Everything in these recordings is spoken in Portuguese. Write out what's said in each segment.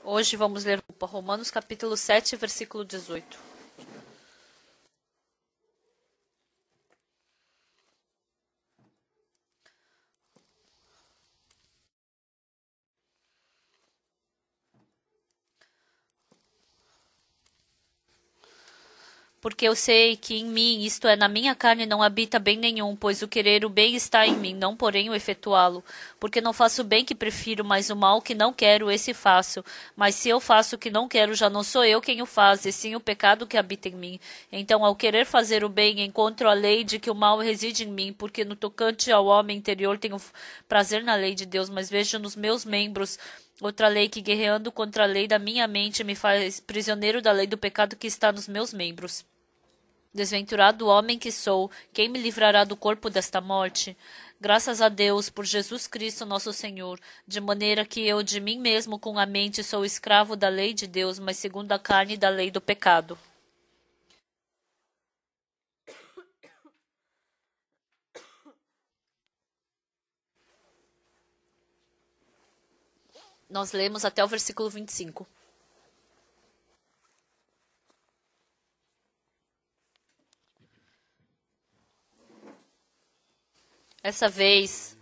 Hoje vamos ler Romanos capítulo 7, versículo 18. Porque eu sei que em mim, isto é, na minha carne, não habita bem nenhum, pois o querer o bem está em mim, não porém o efetuá-lo. Porque não faço o bem que prefiro, mas o mal que não quero, esse faço. Mas se eu faço o que não quero, já não sou eu quem o faz, e sim o pecado que habita em mim. Então, ao querer fazer o bem, encontro a lei de que o mal reside em mim, porque no tocante ao homem interior tenho prazer na lei de Deus, mas vejo nos meus membros outra lei que, guerreando contra a lei da minha mente, me faz prisioneiro da lei do pecado que está nos meus membros. Desventurado homem que sou, quem me livrará do corpo desta morte? Graças a Deus por Jesus Cristo nosso Senhor, de maneira que eu de mim mesmo com a mente sou escravo da lei de Deus, mas segundo a carne da lei do pecado. Nós lemos até o versículo 25. Essa vez,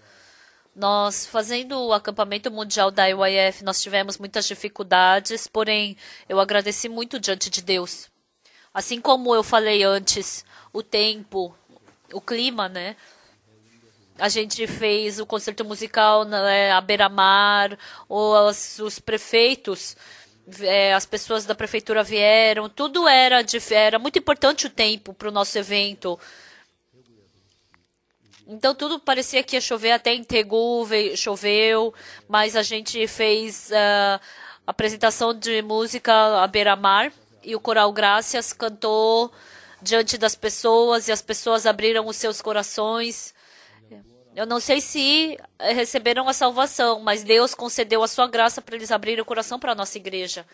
nós fazendo o acampamento mundial da IYF, nós tivemos muitas dificuldades, porém eu agradeci muito diante de Deus. Assim como eu falei antes, o tempo, o clima, né? A gente fez o concerto musical à beira-mar, os prefeitos, as pessoas da prefeitura vieram, tudo era muito importante o tempo para o nosso evento. Então tudo parecia que ia chover, até em Tegu choveu, mas a gente fez apresentação de música à beira-mar e o Coral Gracias cantou diante das pessoas e as pessoas abriram os seus corações. Eu não sei se receberam a salvação, mas Deus concedeu a sua graça para eles abrirem o coração para a nossa igreja.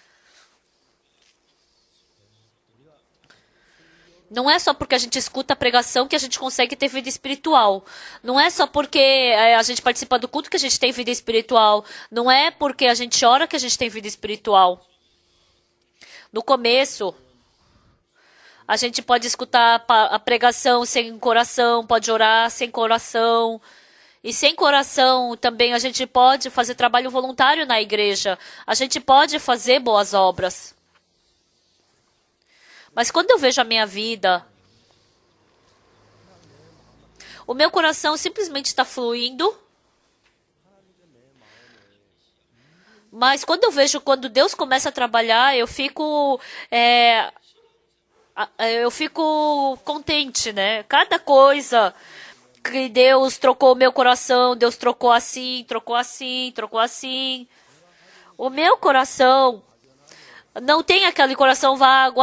Não é só porque a gente escuta a pregação que a gente consegue ter vida espiritual. Não é só porque a gente participa do culto que a gente tem vida espiritual. Não é porque a gente ora que a gente tem vida espiritual. No começo, a gente pode escutar a pregação sem coração, pode orar sem coração. E sem coração também a gente pode fazer trabalho voluntário na igreja. A gente pode fazer boas obras. Mas quando eu vejo a minha vida, o meu coração simplesmente está fluindo. Mas quando Deus começa a trabalhar, eu fico contente, né? Cada coisa que Deus trocou o meu coração, Deus trocou assim, trocou assim, trocou assim. O meu coração não tem aquele coração vago,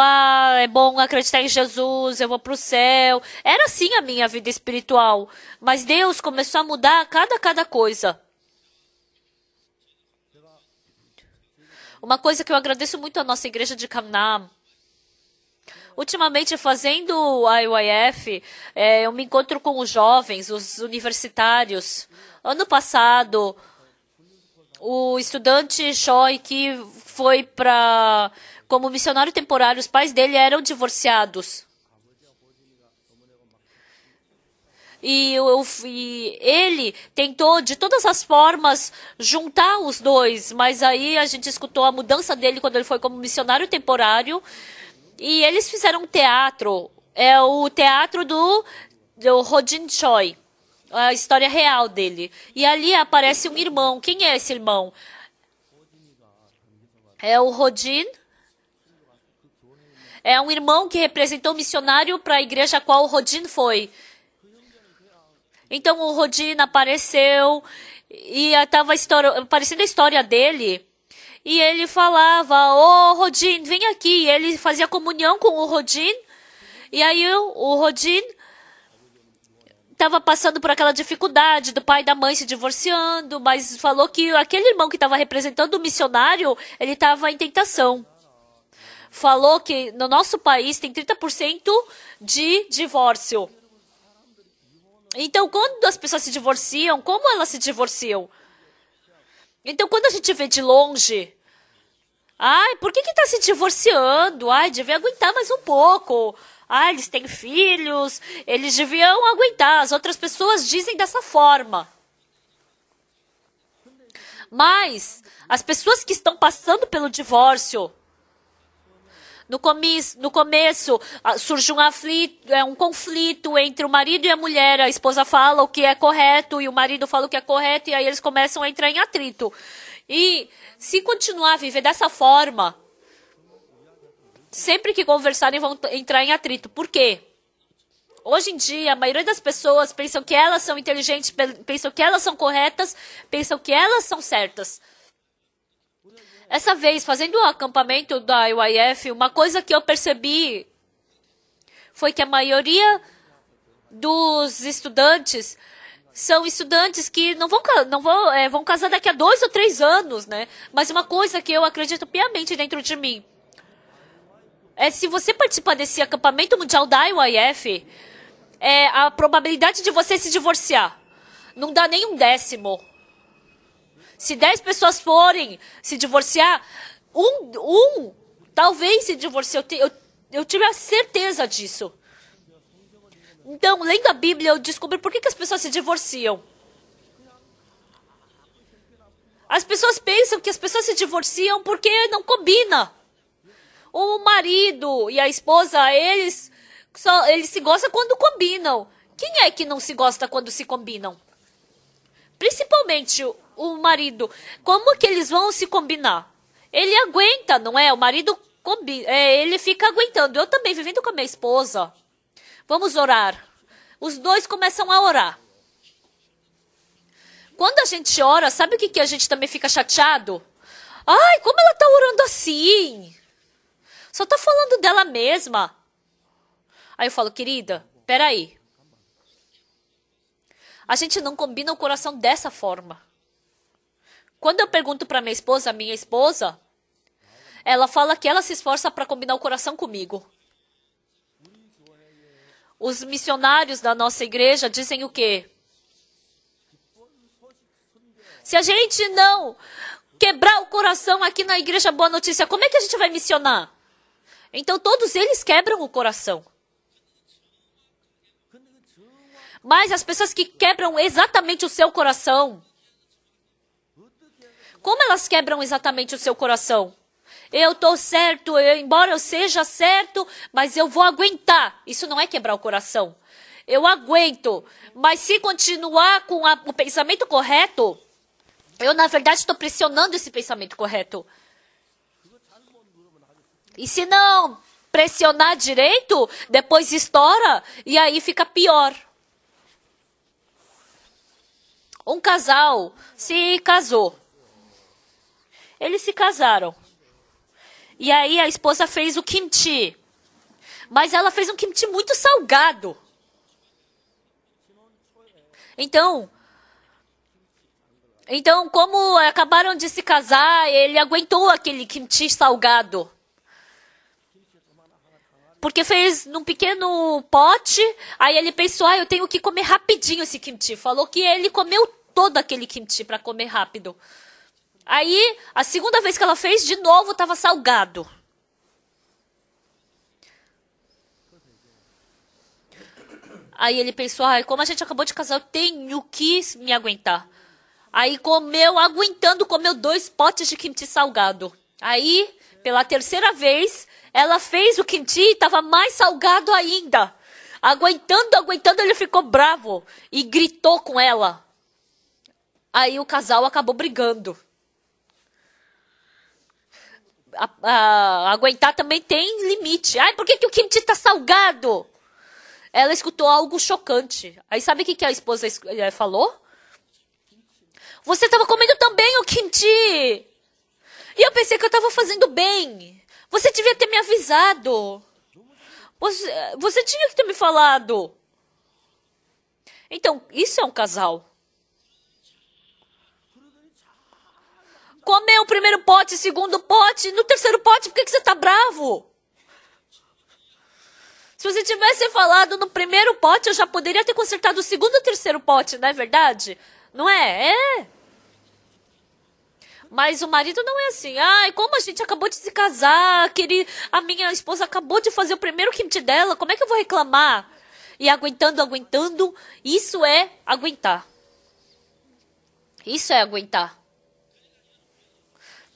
é bom acreditar em Jesus, eu vou pro céu. Era assim a minha vida espiritual. Mas Deus começou a mudar cada coisa. Uma coisa que eu agradeço muito à nossa igreja de Camnam. Ultimamente, fazendo a IYF, eu me encontro com os jovens, os universitários. Ano passado, o estudante Choi, que foi como missionário temporário, os pais dele eram divorciados. E ele tentou, de todas as formas, juntar os dois. Mas aí a gente escutou a mudança dele quando ele foi como missionário temporário. E eles fizeram um teatro. É o teatro do Rodin Choi. A história real dele. E ali aparece um irmão. Quem é esse irmão? É o Rodin. É um irmão que representou o missionário para a igreja a qual o Rodin foi. Então o Rodin apareceu e estava aparecendo a história dele. E ele falava, Rodin, vem aqui. E ele fazia comunhão com o Rodin. E aí o Rodin estava passando por aquela dificuldade do pai e da mãe se divorciando, mas falou que aquele irmão que estava representando o missionário, ele estava em tentação. Falou que no nosso país tem 30% de divórcio. Então, quando as pessoas se divorciam, como elas se divorciam? Então, quando a gente vê de longe, Ai, por que que tá se divorciando? Ai, devia aguentar mais um pouco. Ai, eles têm filhos, eles deviam aguentar. As outras pessoas dizem dessa forma. Mas as pessoas que estão passando pelo divórcio, no começo surge um conflito entre o marido e a mulher. A esposa fala o que é correto e o marido fala o que é correto, e aí eles começam a entrar em atrito. E se continuar a viver dessa forma, sempre que conversarem vão entrar em atrito. Por quê? Hoje em dia, a maioria das pessoas pensam que elas são inteligentes, pensam que elas são corretas, pensam que elas são certas. Essa vez, fazendo o acampamento da IYF, uma coisa que eu percebi foi que a maioria dos estudantes são estudantes que vão casar daqui a 2 ou 3 anos, né? Mas uma coisa que eu acredito piamente dentro de mim é, se você participar desse acampamento mundial da IYF, a probabilidade de você se divorciar não dá nem um décimo. Se 10 pessoas forem se divorciar, talvez se divorcie. Eu tive a certeza disso. Então, lendo a Bíblia, eu descobri por que as pessoas se divorciam. As pessoas pensam que as pessoas se divorciam porque não combina. O marido e a esposa, eles se gostam quando combinam. Quem é que não se gosta quando se combinam? Principalmente o marido. Como que eles vão se combinar? Ele aguenta, não é? O marido ele fica aguentando. Eu também, vivendo com a minha esposa. Vamos orar. Os dois começam a orar. Quando a gente ora, sabe o que a gente também fica chateado? Ai, como ela tá orando assim? Só tá falando dela mesma. Aí eu falo, querida, peraí. A gente não combina o coração dessa forma. Quando eu pergunto pra minha esposa, ela fala que ela se esforça para combinar o coração comigo. Os missionários da nossa igreja dizem o quê? Se a gente não quebrar o coração aqui na Igreja Boa Notícia, como é que a gente vai missionar? Então todos eles quebram o coração. Mas as pessoas que quebram exatamente o seu coração, como elas quebram exatamente o seu coração? Eu estou certo, embora eu seja certo, mas eu vou aguentar. Isso não é quebrar o coração. Eu aguento, mas se continuar com o pensamento correto, eu na verdade estou pressionando esse pensamento correto. E se não pressionar direito, depois estoura e aí fica pior. Um casal se casou. Eles se casaram. E aí a esposa fez o kimchi. Mas ela fez um kimchi muito salgado. Então, como acabaram de se casar, ele aguentou aquele kimchi salgado. Porque fez num pequeno pote, aí ele pensou, eu tenho que comer rapidinho esse kimchi. Falou que ele comeu todo aquele kimchi para comer rápido. Aí, a segunda vez que ela fez, de novo estava salgado. Aí ele pensou, como a gente acabou de casar, eu tenho que me aguentar. Aí comeu 2 potes de kimchi salgado. Aí, pela terceira vez, ela fez o kimchi e estava mais salgado ainda. Aguentando, ele ficou bravo e gritou com ela. Aí o casal acabou brigando. Aguentar também tem limite. Por que o kimchi tá salgado? Ela escutou algo chocante. Aí sabe o que a esposa falou? Você estava comendo também o kimchi. E eu pensei que eu estava fazendo bem. Você devia ter me avisado. Você tinha que ter me falado. Então, isso é um casal. Comeu o primeiro pote, segundo pote, no terceiro pote, por que você tá bravo? Se você tivesse falado no primeiro pote, eu já poderia ter consertado o segundo e o terceiro pote, não é verdade? Não é? É. Mas o marido não é assim. Ai, como a gente acabou de se casar, a minha esposa acabou de fazer o primeiro quente dela, como é que eu vou reclamar? E aguentando, aguentando, isso é aguentar. Isso é aguentar.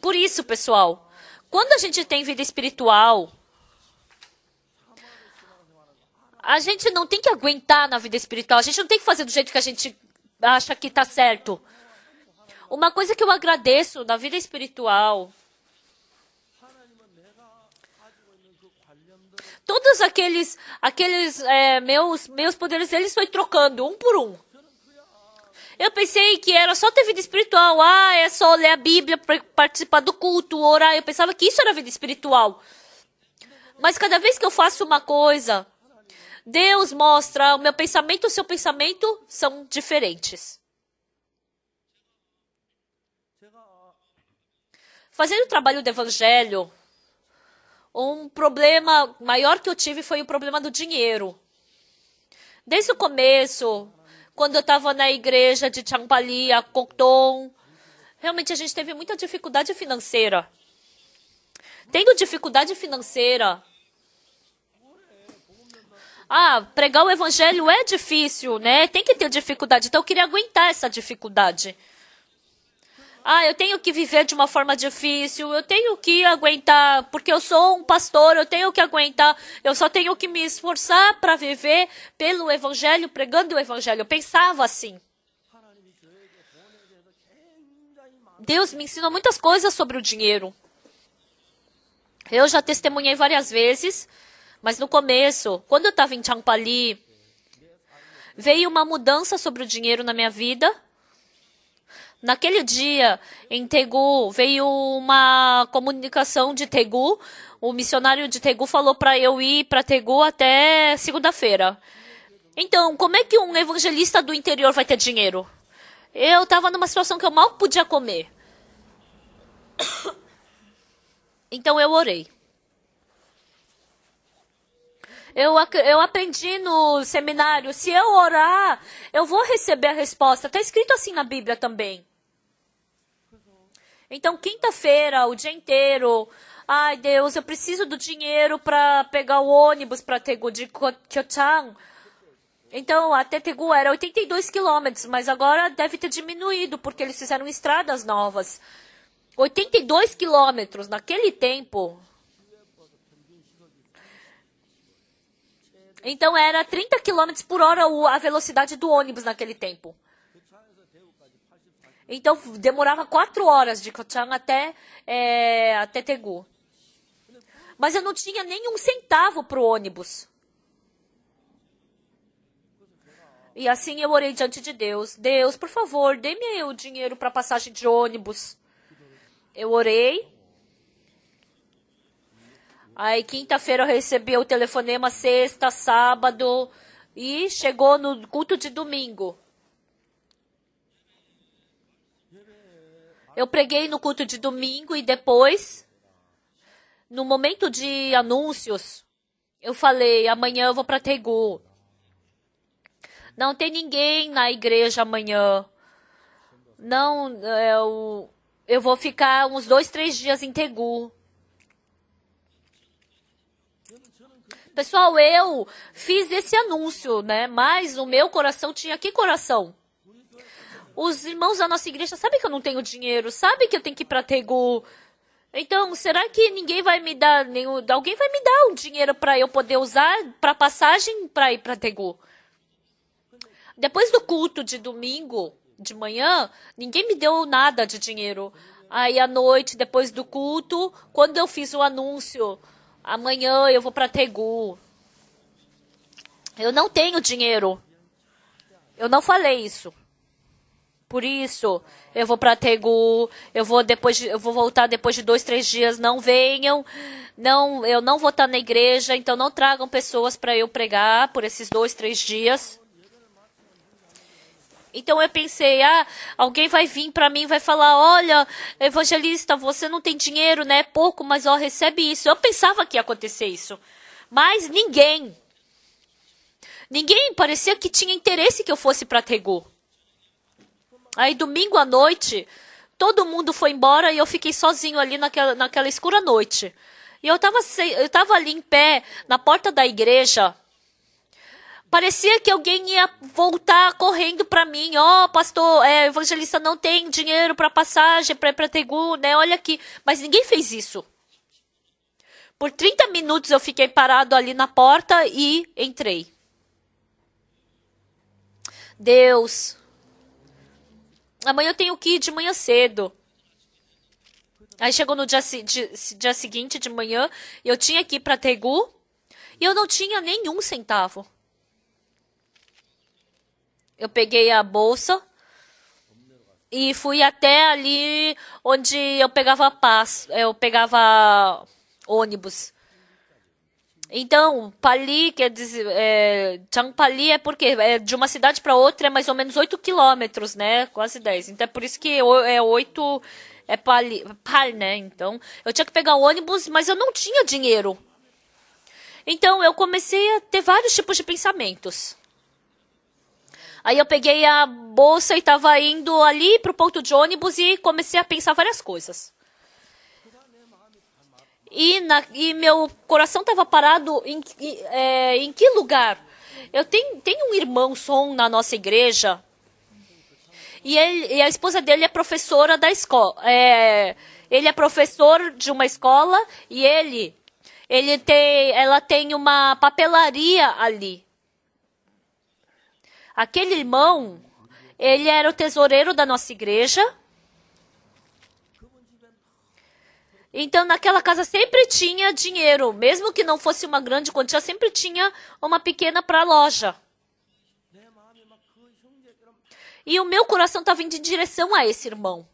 Por isso, pessoal, quando a gente tem vida espiritual, a gente não tem que aguentar na vida espiritual, a gente não tem que fazer do jeito que a gente acha que está certo. Uma coisa que eu agradeço na vida espiritual, todos aqueles meus poderes, eles foi trocando um por um. Eu pensei que era só ter vida espiritual. Ah, é só ler a Bíblia, participar do culto, orar. Eu pensava que isso era vida espiritual. Mas cada vez que eu faço uma coisa, Deus mostra o meu pensamento e o seu pensamento são diferentes. Fazendo o trabalho do evangelho, um problema maior que eu tive foi o problema do dinheiro. Desde o começo, quando eu estava na igreja de Champali, a Kokton, realmente a gente teve muita dificuldade financeira. Tendo dificuldade financeira, pregar o evangelho é difícil, né? Tem que ter dificuldade. Então eu queria aguentar essa dificuldade. Eu tenho que viver de uma forma difícil, eu tenho que aguentar, porque eu sou um pastor, eu tenho que aguentar, eu só tenho que me esforçar para viver pelo evangelho, pregando o evangelho. Eu pensava assim. Deus me ensinou muitas coisas sobre o dinheiro. Eu já testemunhei várias vezes, mas no começo, quando eu estava em Champali, veio uma mudança sobre o dinheiro na minha vida. Naquele dia, em Tegu, veio uma comunicação de Tegu. O missionário de Tegu falou para eu ir para Tegu até segunda-feira. Então, como é que um evangelista do interior vai ter dinheiro? Eu estava numa situação que eu mal podia comer. Então, eu orei. Eu aprendi no seminário, se eu orar, eu vou receber a resposta. Está escrito assim na Bíblia também. Então, quinta-feira, o dia inteiro, ai Deus, eu preciso do dinheiro para pegar o ônibus para Tegu de Kyochang. Então, até Tegu era 82 quilômetros, mas agora deve ter diminuído, porque eles fizeram estradas novas. 82 quilômetros, naquele tempo. Então, era 30 quilômetros por hora a velocidade do ônibus naquele tempo. Então, demorava 4 horas de Kochang até Tegu. Mas eu não tinha nem um centavo para o ônibus. E assim eu orei diante de Deus. Deus, por favor, dê-me o dinheiro para passagem de ônibus. Eu orei. Aí, quinta-feira eu recebi o telefonema, sexta, sábado. E chegou no culto de domingo. Eu preguei no culto de domingo e depois, no momento de anúncios, eu falei, amanhã eu vou para Tegu. Não tem ninguém na igreja amanhã. Não, eu vou ficar uns 2, 3 dias em Tegu. Pessoal, eu fiz esse anúncio, né? Mas o meu coração tinha que coração? Os irmãos da nossa igreja sabem que eu não tenho dinheiro, sabem que eu tenho que ir para Tegu. Então, será que ninguém vai me dar, alguém vai me dar um dinheiro para eu poder usar para passagem para ir para Tegu? Depois do culto de domingo, de manhã, ninguém me deu nada de dinheiro. Aí à noite, depois do culto, quando eu fiz o anúncio, amanhã eu vou para Tegu. Eu não tenho dinheiro. Eu não falei isso. Por isso, eu vou para Tegu, eu vou voltar depois de 2, 3 dias, não venham, eu não vou estar na igreja, então não tragam pessoas para eu pregar por esses 2, 3 dias. Então eu pensei, alguém vai vir para mim e vai falar, olha, evangelista, você não tem dinheiro, né? Pouco, mas recebe isso. Eu pensava que ia acontecer isso, mas ninguém parecia que tinha interesse que eu fosse para Tegu. Aí, domingo à noite, todo mundo foi embora e eu fiquei sozinho ali naquela escura noite. E eu tava ali em pé, na porta da igreja. Parecia que alguém ia voltar correndo para mim. Pastor, evangelista não tem dinheiro para passagem, para Tegu, né? Olha aqui. Mas ninguém fez isso. Por 30 minutos eu fiquei parado ali na porta e entrei. Deus, amanhã eu tenho que ir de manhã cedo. Aí chegou no dia seguinte de manhã, eu tinha que ir para Tegu e eu não tinha nenhum centavo. Eu peguei a bolsa e fui até ali onde eu pegava ônibus. Então, Pali, quer dizer, Changpali é porque de uma cidade para outra é mais ou menos 8 quilômetros, né? Quase 10. Então, é por isso que é 8, Pal, né? Então, eu tinha que pegar o ônibus, mas eu não tinha dinheiro. Então, eu comecei a ter vários tipos de pensamentos. Aí eu peguei a bolsa e estava indo ali para o ponto de ônibus e comecei a pensar várias coisas. E meu coração estava parado em que lugar? Eu tenho um irmão som na nossa igreja e a esposa dele é professora da escola. Ele é professor de uma escola e ela tem uma papelaria ali. Aquele irmão, ele era o tesoureiro da nossa igreja. Então, naquela casa sempre tinha dinheiro. Mesmo que não fosse uma grande quantia, sempre tinha uma pequena para a loja. E o meu coração estava indo em direção a esse irmão.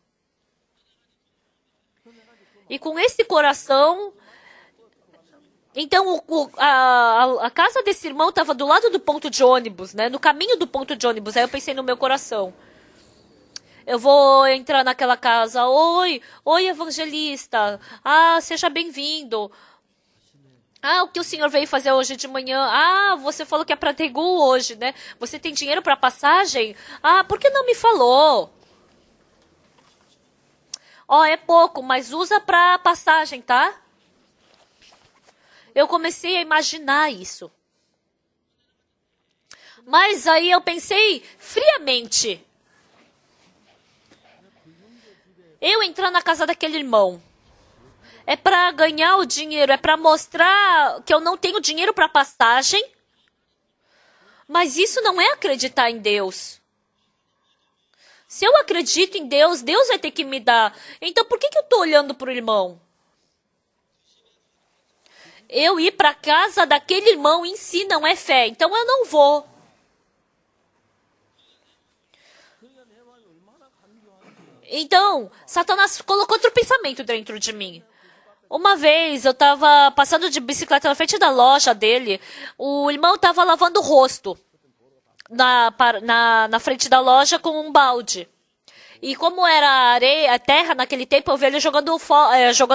E com esse coração... Então, a casa desse irmão estava do lado do ponto de ônibus, né? No caminho do ponto de ônibus. Aí eu pensei no meu coração. Eu vou entrar naquela casa. Oi, evangelista. Seja bem-vindo. O que o senhor veio fazer hoje de manhã? Você falou que é para Tegu hoje, né? Você tem dinheiro para passagem? Por que não me falou? É pouco, mas usa para passagem, tá? Eu comecei a imaginar isso. Mas aí eu pensei friamente. Eu entrar na casa daquele irmão. É para ganhar o dinheiro, é para mostrar que eu não tenho dinheiro para passagem. Mas isso não é acreditar em Deus. Se eu acredito em Deus, Deus vai ter que me dar. Então por que eu estou olhando para o irmão? Eu ir para a casa daquele irmão em si não é fé, então eu não vou. Então, Satanás colocou outro pensamento dentro de mim. Uma vez eu estava passando de bicicleta na frente da loja dele, o irmão estava lavando o rosto na frente da loja com um balde. E como era areia, terra naquele tempo, eu vi ele jogando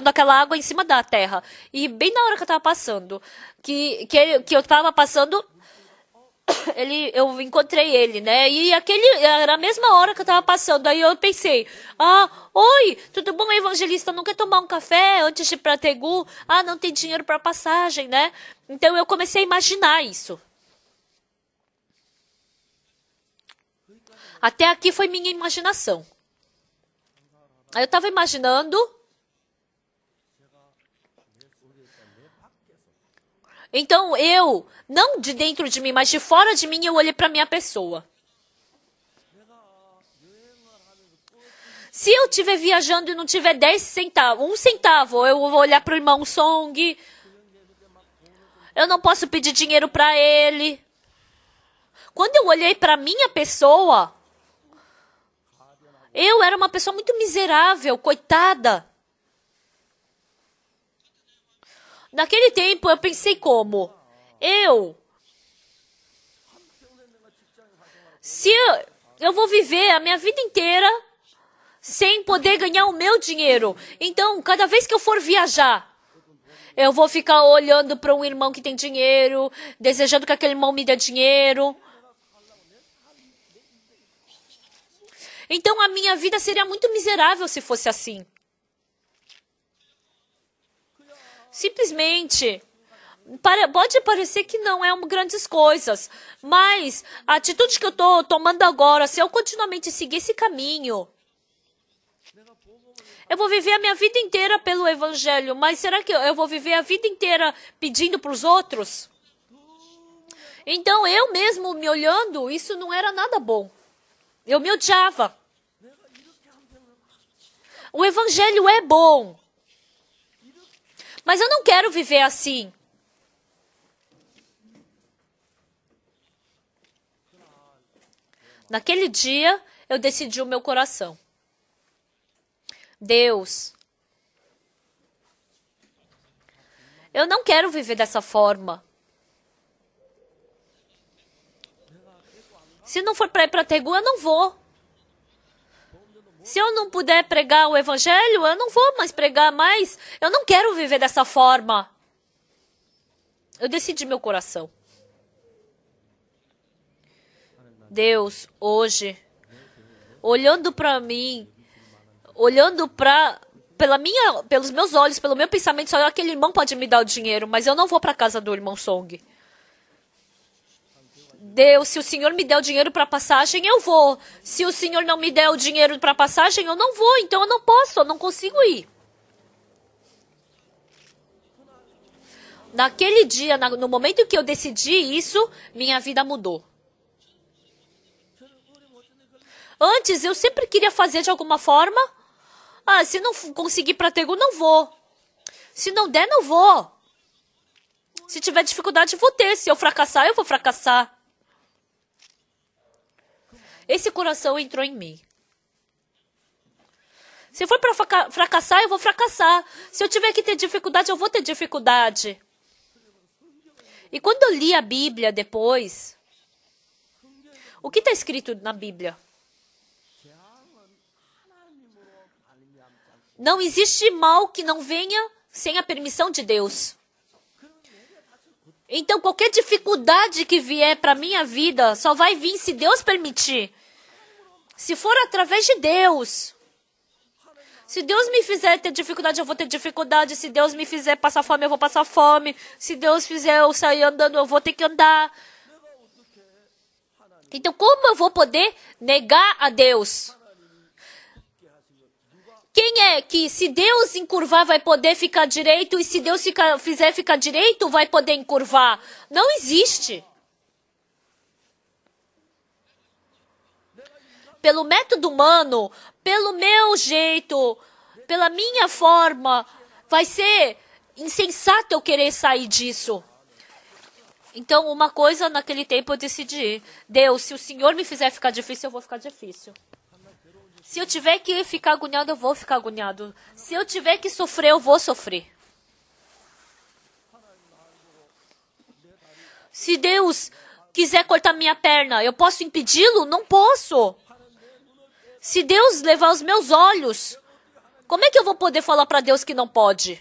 aquela água em cima da terra. E bem na hora que eu estava passando, que eu estava passando, eu encontrei ele, né? E era a mesma hora que eu estava passando. Aí eu pensei, oi, tudo bom, evangelista? Não quer tomar um café antes de ir para Tegu? Não tem dinheiro para passagem, né? Então eu comecei a imaginar isso. Até aqui foi minha imaginação. Aí eu estava imaginando. Então eu, não de dentro de mim, mas de fora de mim, eu olhei para minha pessoa. Se eu estiver viajando e não tiver 10 centavos, 1 centavo, eu vou olhar para o irmão Song. Eu não posso pedir dinheiro para ele. Quando eu olhei para minha pessoa, eu era uma pessoa muito miserável, coitada. Naquele tempo eu pensei como? Se eu vou viver a minha vida inteira sem poder ganhar o meu dinheiro. Então, cada vez que eu for viajar, eu vou ficar olhando para um irmão que tem dinheiro, desejando que aquele irmão me dê dinheiro. Então a minha vida seria muito miserável se fosse assim. Simplesmente, pode parecer que não é grandes coisas, mas a atitude que eu estou tomando agora, se eu continuamente seguir esse caminho, eu vou viver a minha vida inteira pelo Evangelho, mas será que eu vou viver a vida inteira pedindo para os outros? Então, eu mesmo me olhando, isso não era nada bom. Eu me odiava. O Evangelho é bom, mas eu não quero viver assim. Naquele dia, eu decidi o meu coração. Deus, eu não quero viver dessa forma. Se não for para ir para Tegu, eu não vou. Se eu não puder pregar o Evangelho, eu não vou mais pregar mais. Eu não quero viver dessa forma. Eu decidi meu coração. Deus, hoje, olhando para mim, olhando pelos meus olhos, pelo meu pensamento, só aquele irmão pode me dar o dinheiro, mas eu não vou para a casa do irmão Song. Deus, se o Senhor me der o dinheiro para passagem, eu vou. Se o Senhor não me der o dinheiro para passagem, eu não vou. Então eu não posso, eu não consigo ir. Naquele dia, no momento que eu decidi isso, minha vida mudou. Antes, eu sempre queria fazer de alguma forma. Se não conseguir para Tegu, não vou. Se não der, não vou. Se tiver dificuldade, vou ter. Se eu fracassar, eu vou fracassar. Esse coração entrou em mim. Se for para fracassar, eu vou fracassar. Se eu tiver que ter dificuldade, eu vou ter dificuldade. E quando eu li a Bíblia depois, o que está escrito na Bíblia? Não existe mal que não venha sem a permissão de Deus. Então, qualquer dificuldade que vier para a minha vida, só vai vir se Deus permitir. Se for através de Deus. Se Deus me fizer ter dificuldade, eu vou ter dificuldade. Se Deus me fizer passar fome, eu vou passar fome. Se Deus fizer eu sair andando, eu vou ter que andar. Então, como eu vou poder negar a Deus? Quem é que, se Deus encurvar, vai poder ficar direito, e se Deus fizer ficar direito, vai poder encurvar? Não existe. Pelo método humano, pelo meu jeito, pela minha forma, vai ser insensato eu querer sair disso. Então, uma coisa naquele tempo eu decidi: Deus, se o Senhor me fizer ficar difícil, eu vou ficar difícil. Se eu tiver que ficar agoniado, eu vou ficar agoniado. Se eu tiver que sofrer, eu vou sofrer. Se Deus quiser cortar minha perna, eu posso impedi-lo? Não posso. Se Deus levar os meus olhos, como é que eu vou poder falar para Deus que não pode?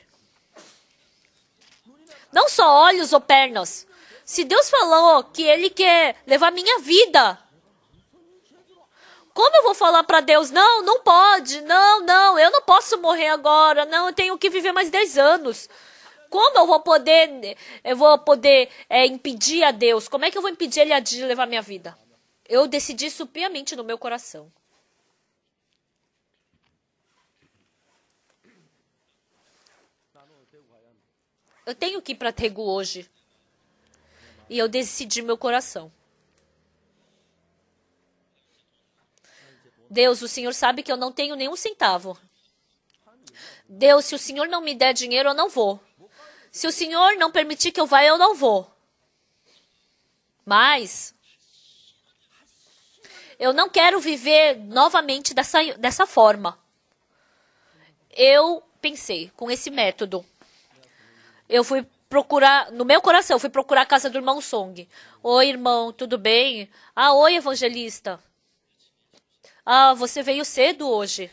Não só olhos ou pernas. Se Deus falou que Ele quer levar minha vida, como eu vou falar para Deus, não, não pode, não, eu não posso morrer agora, não, eu tenho que viver mais 10 anos. Como eu vou poder impedir a Deus? Como é que eu vou impedir Ele de levar minha vida? Eu decidi isso piamente no meu coração. Eu tenho que ir para Tegu hoje. E eu decidi meu coração. Deus, o Senhor sabe que eu não tenho nenhum centavo. Deus, se o Senhor não me der dinheiro, eu não vou. Se o Senhor não permitir que eu vá, eu não vou. Mas eu não quero viver novamente dessa forma. Eu pensei, com esse método, eu fui procurar, no meu coração, eu fui procurar a casa do irmão Song. Oi, irmão, tudo bem? Oi, evangelista. Você veio cedo hoje.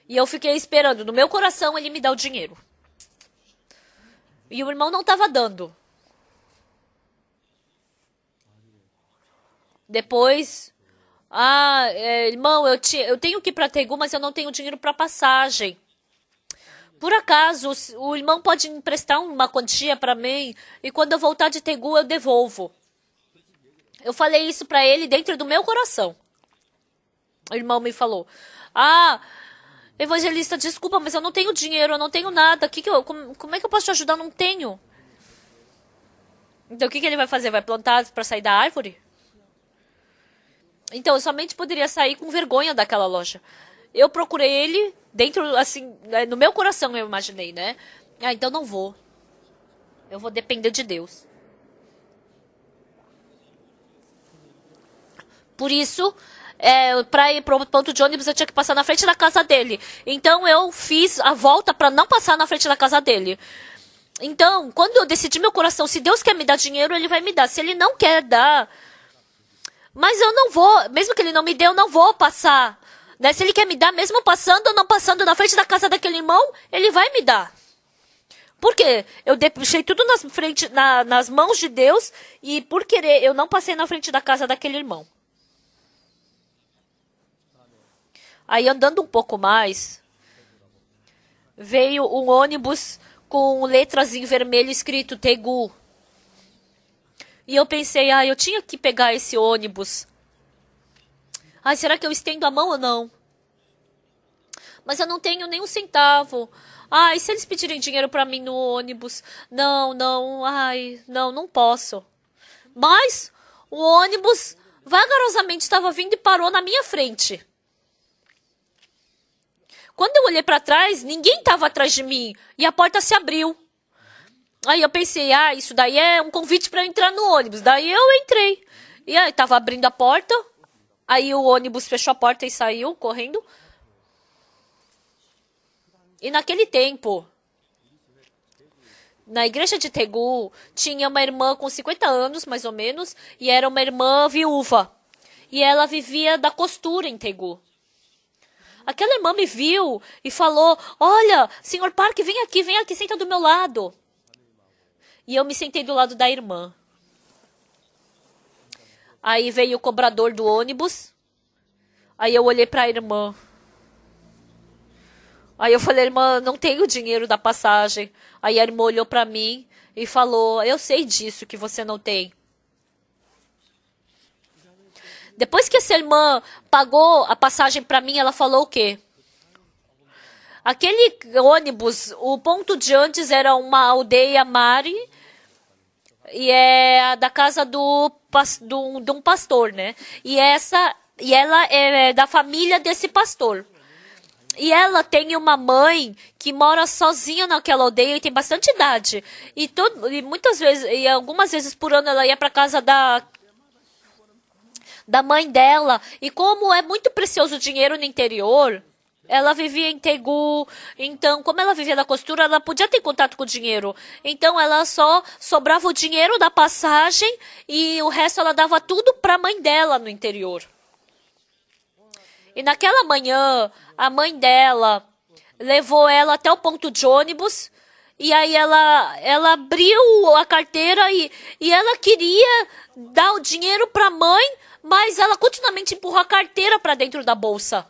E eu fiquei esperando. No meu coração, ele me dá o dinheiro. E o irmão não estava dando. Depois, Irmão, eu tenho que ir para Tegu, mas eu não tenho dinheiro para passagem. Por acaso, o irmão pode emprestar uma quantia para mim e quando eu voltar de Tegu eu devolvo. Eu falei isso para ele dentro do meu coração. O irmão me falou: evangelista, desculpa, mas eu não tenho dinheiro, eu não tenho nada. Como é que eu posso te ajudar? Eu não tenho. Então o que ele vai fazer? Vai plantar para sair da árvore? Então eu somente poderia sair com vergonha daquela loja. Eu procurei ele dentro, assim, no meu coração eu imaginei, né? Então não vou. Eu vou depender de Deus. Por isso, para ir pro ponto de ônibus eu tinha que passar na frente da casa dele. Então eu fiz a volta para não passar na frente da casa dele. Então, quando eu decidi meu coração, se Deus quer me dar dinheiro, ele vai me dar. Se ele não quer dar, mas eu não vou, mesmo que ele não me dê, eu não vou passar. Né? Se ele quer me dar, mesmo passando ou não passando na frente da casa daquele irmão, ele vai me dar. Por quê? Eu deixei tudo nas mãos de Deus e por querer, eu não passei na frente da casa daquele irmão. Aí andando um pouco mais, veio um ônibus com letras em vermelho escrito Tegu. E eu pensei, eu tinha que pegar esse ônibus. Será que eu estendo a mão ou não? Mas eu não tenho nem um centavo. E se eles pedirem dinheiro para mim no ônibus? Não, não posso. Mas o ônibus vagarosamente estava vindo e parou na minha frente. Quando eu olhei para trás, ninguém estava atrás de mim e a porta se abriu. Aí eu pensei, isso daí é um convite para eu entrar no ônibus. Daí eu entrei. E aí tava abrindo a porta. Aí o ônibus fechou a porta e saiu correndo. E naquele tempo, na igreja de Tegu, tinha uma irmã com 50 anos, mais ou menos, e era uma irmã viúva. E ela vivia da costura em Tegu. Aquela irmã me viu e falou: olha, senhor Park, vem aqui, senta do meu lado. E eu me sentei do lado da irmã. Aí veio o cobrador do ônibus. Aí eu olhei para a irmã. Aí eu falei: irmã, não tenho dinheiro da passagem. Aí a irmã olhou para mim e falou: eu sei disso que você não tem. Depois que essa irmã pagou a passagem para mim, ela falou o quê? Aquele ônibus, o ponto de antes era uma aldeia Mari. E é da casa de um pastor, né? E ela é da família desse pastor. E ela tem uma mãe que mora sozinha naquela aldeia e tem bastante idade. E muitas vezes, e algumas vezes por ano ela ia para casa da mãe dela. E como é muito precioso o dinheiro no interior, ela vivia em Tegu, então, como ela vivia da costura, ela podia ter contato com o dinheiro. Então, ela só sobrava o dinheiro da passagem e o resto ela dava tudo para a mãe dela no interior. E naquela manhã, a mãe dela levou ela até o ponto de ônibus e aí ela abriu a carteira e ela queria dar o dinheiro para a mãe, mas ela continuamente empurrou a carteira para dentro da bolsa.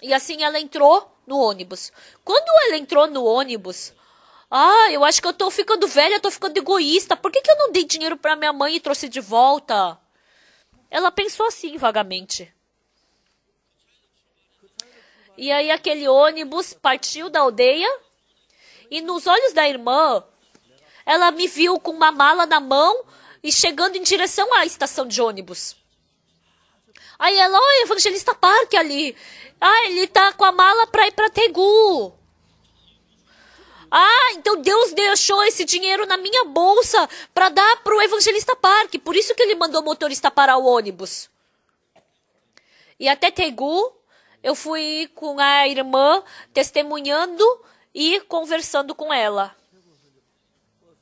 E assim ela entrou no ônibus. Quando ela entrou no ônibus, eu acho que eu tô ficando velha, eu tô ficando egoísta. Por que eu não dei dinheiro para minha mãe e trouxe de volta? Ela pensou assim, vagamente. E aí aquele ônibus partiu da aldeia. E nos olhos da irmã, ela me viu com uma mala na mão e chegando em direção à estação de ônibus. Aí ela, olha, Evangelista Park ali. Ele tá com a mala para ir para Tegu. Então Deus deixou esse dinheiro na minha bolsa para dar pro Evangelista Park. Por isso que ele mandou o motorista parar o ônibus. E até Tegu, eu fui com a irmã testemunhando e conversando com ela.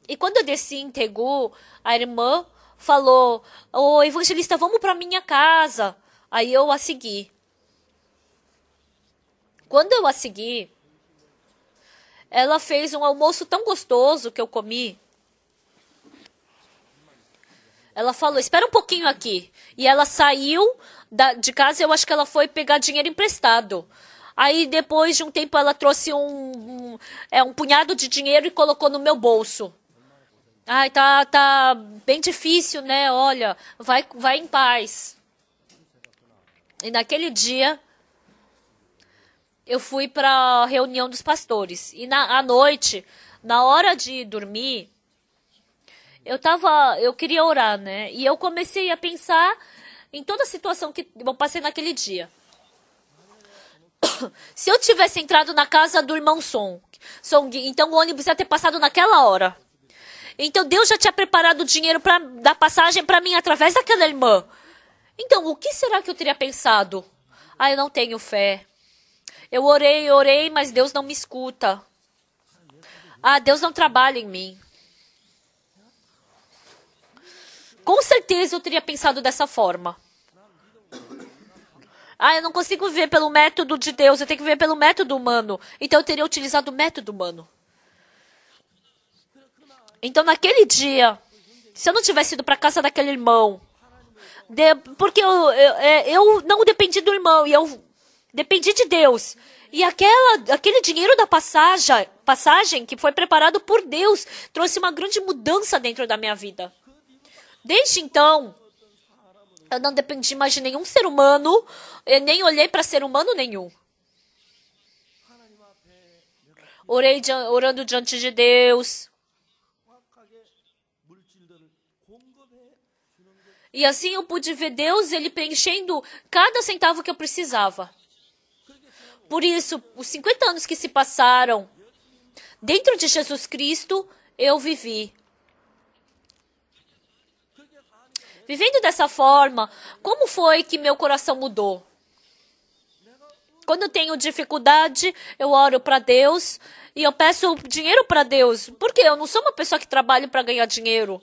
E quando eu desci em Tegu, a irmã falou: ô evangelista, vamos para minha casa. Aí eu a segui. Quando eu a segui, ela fez um almoço tão gostoso que eu comi. Ela falou, espera um pouquinho aqui. E ela saiu de casa, eu acho que ela foi pegar dinheiro emprestado. Aí, depois de um tempo, ela trouxe um punhado de dinheiro e colocou no meu bolso. Ai, tá bem difícil, né? Olha, vai em paz. E naquele dia, eu fui para a reunião dos pastores. E à noite, na hora de dormir, eu queria orar, né? E eu comecei a pensar em toda a situação que eu passei naquele dia. Se eu tivesse entrado na casa do irmão Song, então o ônibus ia ter passado naquela hora. Então Deus já tinha preparado o dinheiro da passagem para mim através daquela irmã. Então, o que será que eu teria pensado? Ah, eu não tenho fé. Eu orei, mas Deus não me escuta. Ah, Deus não trabalha em mim. Com certeza eu teria pensado dessa forma. Ah, eu não consigo viver pelo método de Deus, eu tenho que viver pelo método humano. Então eu teria utilizado o método humano. Então naquele dia, se eu não tivesse ido para casa daquele irmão, porque eu não dependi do irmão, e eu dependi de Deus. E aquele dinheiro da passagem que foi preparado por Deus, trouxe uma grande mudança dentro da minha vida. Desde então, eu não dependi mais de nenhum ser humano, eu nem olhei para ser humano nenhum. Orando diante de Deus. E assim eu pude ver Deus, Ele preenchendo cada centavo que eu precisava. Por isso, os 50 anos que se passaram, dentro de Jesus Cristo, eu vivi. Vivendo dessa forma, como foi que meu coração mudou? Quando eu tenho dificuldade, eu oro para Deus e eu peço dinheiro para Deus. Porque eu não sou uma pessoa que trabalha para ganhar dinheiro.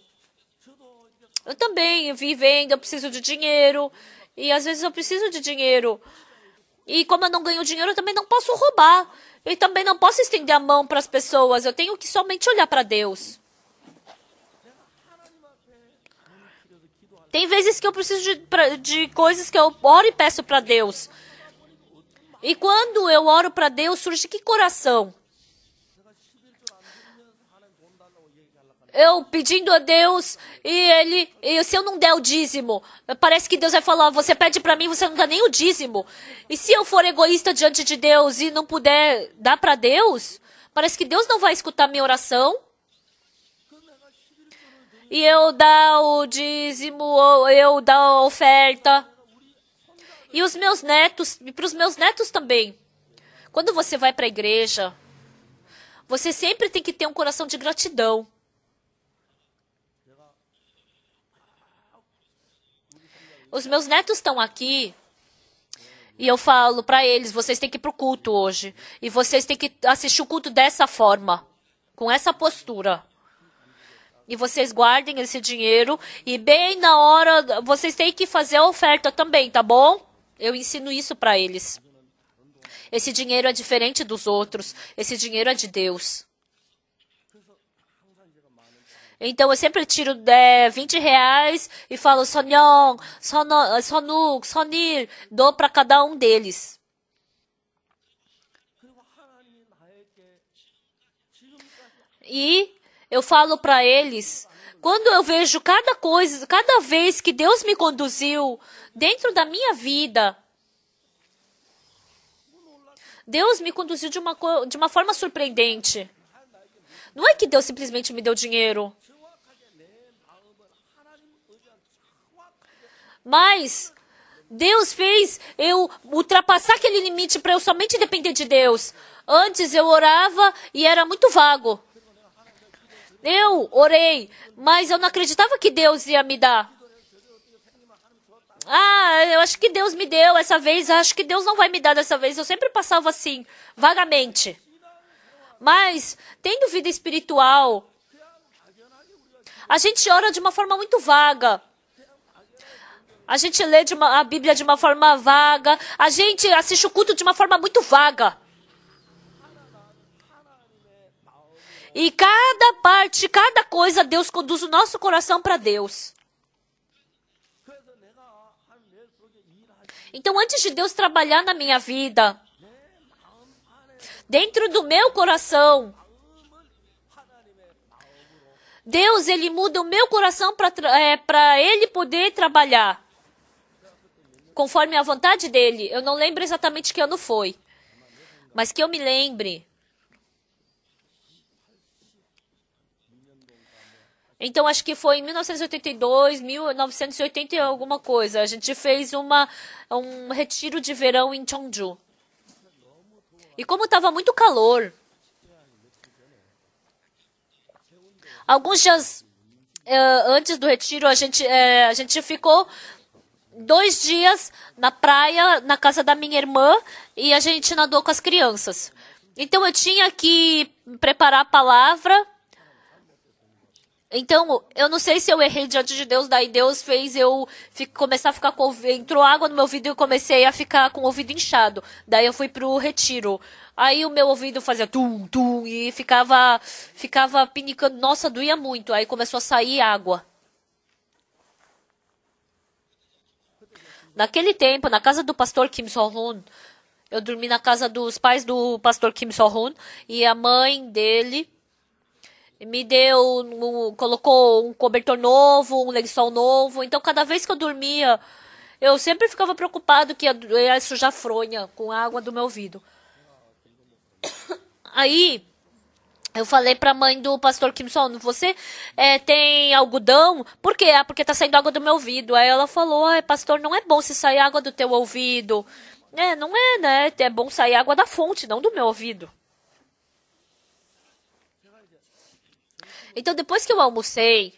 Eu também, vivendo, eu preciso de dinheiro. E às vezes eu preciso de dinheiro. E como eu não ganho dinheiro, eu também não posso roubar. E também não posso estender a mão para as pessoas. Eu tenho que somente olhar para Deus. Tem vezes que eu preciso de coisas que eu oro e peço para Deus. E quando eu oro para Deus, surge que coração? Eu pedindo a Deus e se eu não der o dízimo, parece que Deus vai falar, você pede para mim, você não dá nem o dízimo. E se eu for egoísta diante de Deus e não puder dar para Deus, parece que Deus não vai escutar minha oração. E eu dar o dízimo, ou eu dar a oferta. E os meus netos, e para os meus netos também. Quando você vai para a igreja, você sempre tem que ter um coração de gratidão. Os meus netos estão aqui e eu falo para eles, vocês têm que ir para o culto hoje. E vocês têm que assistir o culto dessa forma, com essa postura. E vocês guardem esse dinheiro e bem na hora vocês têm que fazer a oferta também, tá bom? Eu ensino isso para eles. Esse dinheiro é diferente dos outros. Esse dinheiro é de Deus. Então eu sempre tiro 20 reais e falo, Sonhong, Sonuk, Sonil, dou para cada um deles. E eu falo para eles, quando eu vejo cada coisa, cada vez que Deus me conduziu dentro da minha vida, Deus me conduziu de uma forma surpreendente. Não é que Deus simplesmente me deu dinheiro. Mas Deus fez eu ultrapassar aquele limite para eu somente depender de Deus. Antes eu orava e era muito vago. Eu orei, mas eu não acreditava que Deus ia me dar. Ah, eu acho que Deus me deu essa vez, acho que Deus não vai me dar dessa vez. Eu sempre passava assim, vagamente. Mas, tendo vida espiritual, a gente ora de uma forma muito vaga. A gente lê a Bíblia de uma forma vaga. A gente assiste o culto de uma forma muito vaga. E cada parte, cada coisa, Deus conduz o nosso coração para Deus. Então, antes de Deus trabalhar na minha vida, dentro do meu coração, Deus, Ele muda o meu coração para Ele poder trabalhar conforme a vontade dEle. Eu não lembro exatamente que ano foi, mas que eu me lembre. Então, acho que foi em 1982, 1980 e alguma coisa. A gente fez um retiro de verão em Cheongju. E como estava muito calor, alguns dias antes do retiro, a gente ficou 2 dias na praia, na casa da minha irmã, e a gente nadou com as crianças. Então, eu tinha que preparar a palavra. Então, eu não sei se eu errei diante de Deus, daí Deus fez eu começar a ficar com... Entrou água no meu ouvido e eu comecei a ficar com o ouvido inchado. Daí eu fui pro retiro. Aí o meu ouvido fazia tum, tum, e ficava pinicando. Nossa, doía muito. Aí começou a sair água. Naquele tempo, na casa do pastor Kim So-hoon, eu dormi na casa dos pais do pastor Kim So-hoon, e a mãe dele me colocou um cobertor novo, um lençol novo. Então, cada vez que eu dormia, eu sempre ficava preocupado que ia sujar fronha com a água do meu ouvido. Aí, eu falei pra mãe do pastor Kim So-hoon, você tem algodão? Por quê? Ah, porque tá saindo água do meu ouvido. Aí ela falou, pastor, não é bom se sair água do teu ouvido. Não é, né? É bom sair água da fonte, não do meu ouvido. Então, depois que eu almocei,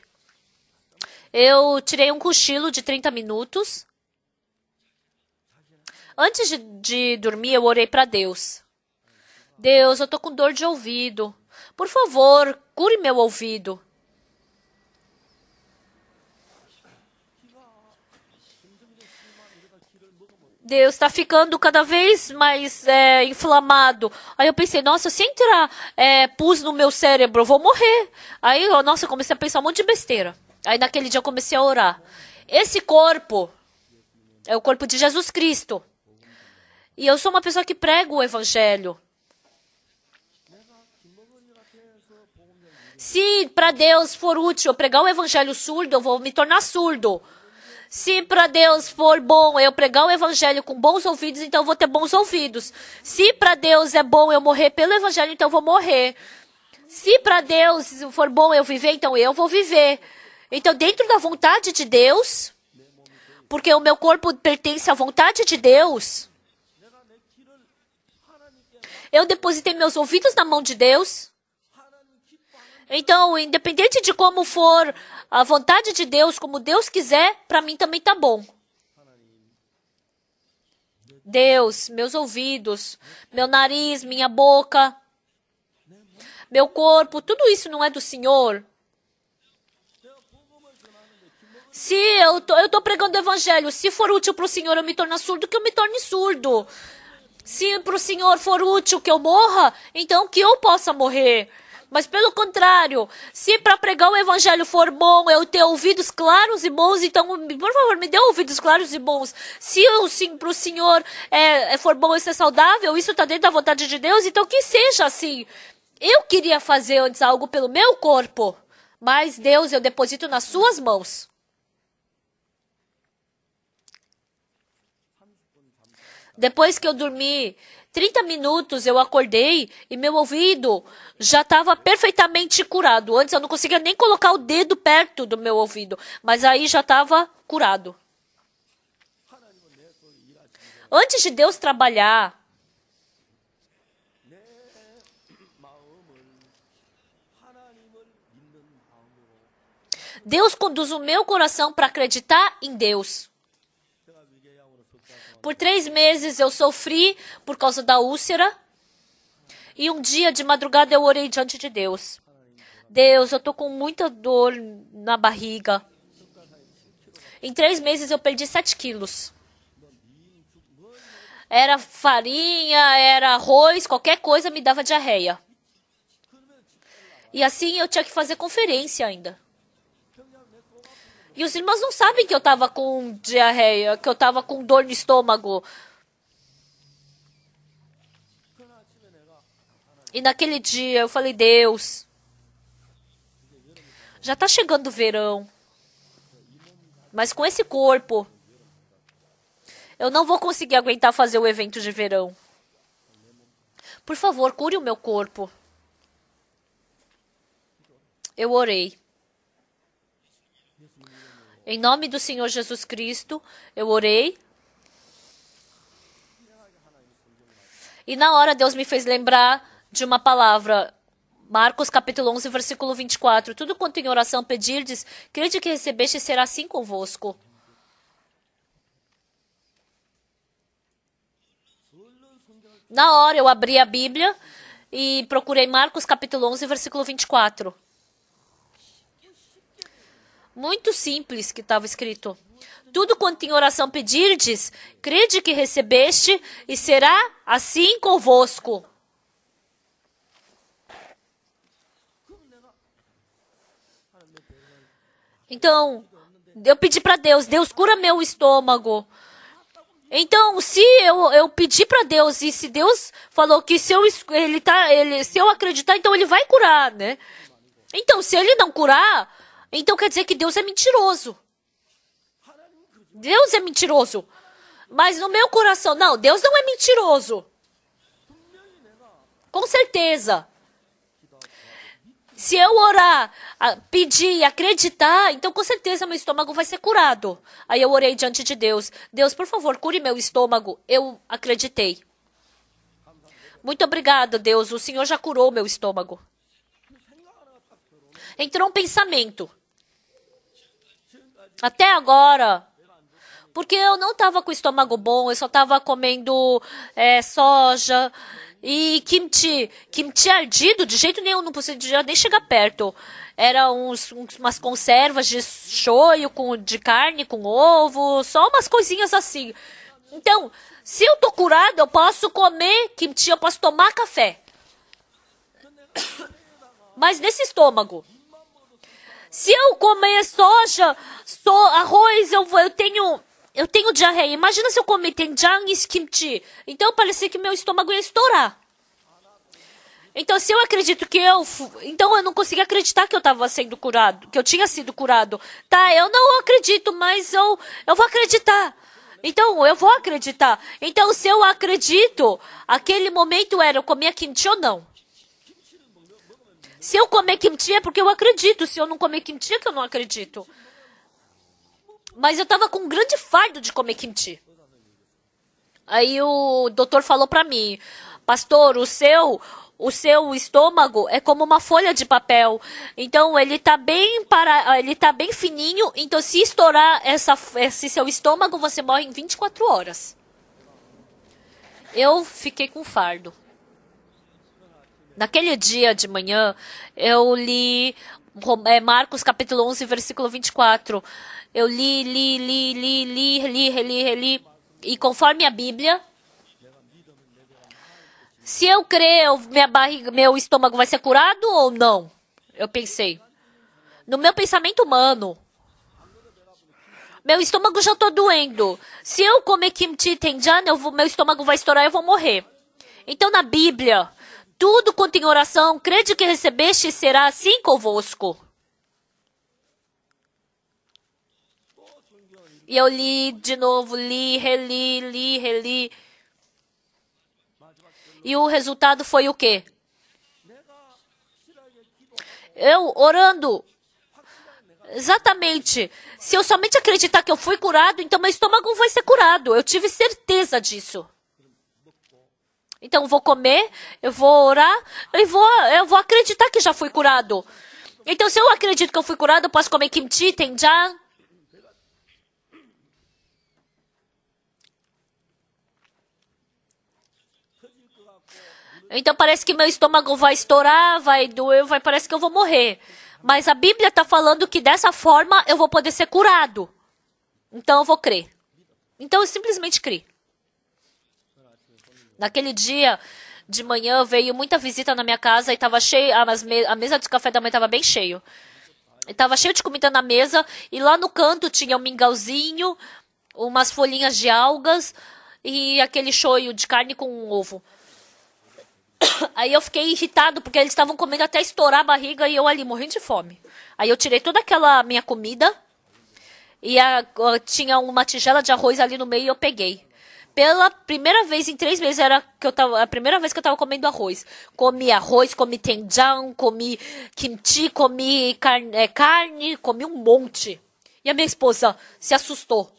eu tirei um cochilo de 30 minutos. Antes de dormir, eu orei para Deus. Deus, eu tô com dor de ouvido. Por favor, cure meu ouvido. Deus, está ficando cada vez mais inflamado. Aí eu pensei, nossa, se entrar pus no meu cérebro, eu vou morrer. Aí, eu comecei a pensar um monte de besteira. Aí naquele dia eu comecei a orar. Esse corpo é o corpo de Jesus Cristo. E eu sou uma pessoa que prega o evangelho. Se para Deus for útil eu pregar o evangelho surdo, eu vou me tornar surdo. Se para Deus for bom eu pregar o evangelho com bons ouvidos, então eu vou ter bons ouvidos. Se para Deus é bom eu morrer pelo evangelho, então eu vou morrer. Se para Deus for bom eu viver, então eu vou viver. Então, dentro da vontade de Deus, porque o meu corpo pertence à vontade de Deus, eu depositei meus ouvidos na mão de Deus. Então, independente de como for a vontade de Deus, como Deus quiser, para mim também tá bom. Deus, meus ouvidos, meu nariz, minha boca, meu corpo, tudo isso não é do Senhor? Se eu tô pregando o evangelho, se for útil para o Senhor eu me tornar surdo, que eu me torne surdo. Se para o Senhor for útil que eu morra, então que eu possa morrer. Mas pelo contrário, se para pregar o evangelho for bom eu ter ouvidos claros e bons, então, por favor, me dê ouvidos claros e bons. Se para o Senhor for bom eu ser saudável, isso está dentro da vontade de Deus, então que seja assim. Eu queria fazer antes algo pelo meu corpo, mas Deus, eu deposito nas suas mãos. Depois que eu dormi 30 minutos, eu acordei e meu ouvido já estava perfeitamente curado. Antes eu não conseguia nem colocar o dedo perto do meu ouvido, mas aí já estava curado. Antes de Deus trabalhar, Deus conduz o meu coração para acreditar em Deus. Por 3 meses eu sofri por causa da úlcera. E um dia de madrugada eu orei diante de Deus. Deus, eu tô com muita dor na barriga. Em 3 meses eu perdi 7 quilos. Era farinha, era arroz, qualquer coisa me dava diarreia. E assim eu tinha que fazer conferência ainda. E os irmãos não sabem que eu estava com diarreia, que eu estava com dor no estômago. E naquele dia eu falei, Deus, já está chegando o verão. Mas com esse corpo, eu não vou conseguir aguentar fazer o evento de verão. Por favor, cure o meu corpo. Eu orei. Em nome do Senhor Jesus Cristo, eu orei. E na hora Deus me fez lembrar de uma palavra. Marcos capítulo 11, versículo 24. Tudo quanto em oração pedirdes, crede que recebeste, será assim convosco. Na hora eu abri a Bíblia e procurei Marcos capítulo 11, versículo 24. Muito simples que estava escrito. Tudo quanto em oração pedirdes, crede que recebeste e será assim convosco. Então, eu pedi para Deus, Deus cura meu estômago. Então, se eu pedir para Deus e se Deus falou que se eu acreditar, então ele vai curar, né? Então, se ele não curar, então quer dizer que Deus é mentiroso. Deus é mentiroso. Mas no meu coração, não, Deus não é mentiroso. Com certeza. Se eu orar, pedir, acreditar, então com certeza meu estômago vai ser curado. Aí eu orei diante de Deus. Deus, por favor, cure meu estômago. Eu acreditei. Muito obrigado, Deus. O Senhor já curou meu estômago. Entrou um pensamento. Até agora, porque eu não estava com o estômago bom, eu só estava comendo soja e kimchi. Kimchi ardido, de jeito nenhum, não podia nem chegar perto. Era umas conservas de shoyu de carne com ovo, só umas coisinhas assim. Então, se eu tô curado, eu posso comer kimchi, eu posso tomar café. Mas nesse estômago, se eu comer soja, arroz, eu tenho diarreia. Imagina se eu comer doenjang e kimchi. Então parecia que meu estômago ia estourar. Então se eu acredito então eu não consegui acreditar que eu estava sendo curado, que eu tinha sido curado. Tá, eu não acredito, mas eu vou acreditar. Então eu vou acreditar. Então se eu acredito, aquele momento era eu comer kimchi ou não. Se eu comer kimchi é porque eu acredito. Se eu não comer kimchi é que eu não acredito. Mas eu estava com um grande fardo de comer kimchi. Aí o doutor falou para mim, pastor, o seu estômago é como uma folha de papel. Então ele tá bem fininho. Então se estourar esse seu estômago, você morre em 24 horas. Eu fiquei com fardo. Naquele dia de manhã, eu li Marcos capítulo 11, versículo 24. Eu li. E conforme a Bíblia, se eu crer, meu estômago vai ser curado ou não? Eu pensei. No meu pensamento humano, meu estômago já está doendo. Se eu comer kimchi doenjang, meu estômago vai estourar e eu vou morrer. Então na Bíblia, tudo quanto em oração, crede que recebeste, será assim convosco. E eu li de novo, reli. E o resultado foi o quê? Eu orando. Exatamente. Se eu somente acreditar que eu fui curado, então meu estômago vai ser curado. Eu tive certeza disso. Então eu vou comer, eu vou orar, eu vou acreditar que já fui curado. Então se eu acredito que eu fui curado, eu posso comer kimchi, doenjang. Então parece que meu estômago vai estourar, vai doer, parece que eu vou morrer. Mas a Bíblia está falando que dessa forma eu vou poder ser curado. Então eu vou crer. Então eu simplesmente criei. Naquele dia de manhã veio muita visita na minha casa e estava cheio, a mesa de café da manhã estava bem cheio. Tava cheio de comida na mesa e lá no canto tinha um mingauzinho, umas folhinhas de algas e aquele shoyu de carne com um ovo. Aí eu fiquei irritado porque eles estavam comendo até estourar a barriga e eu ali morrendo de fome. Aí eu tirei toda aquela minha comida e tinha uma tigela de arroz ali no meio e eu peguei. Pela primeira vez em 3 meses era que a primeira vez que eu tava comendo arroz. Comi arroz, comi tenjang, comi kimchi, comi carne, comi um monte. E a minha esposa se assustou.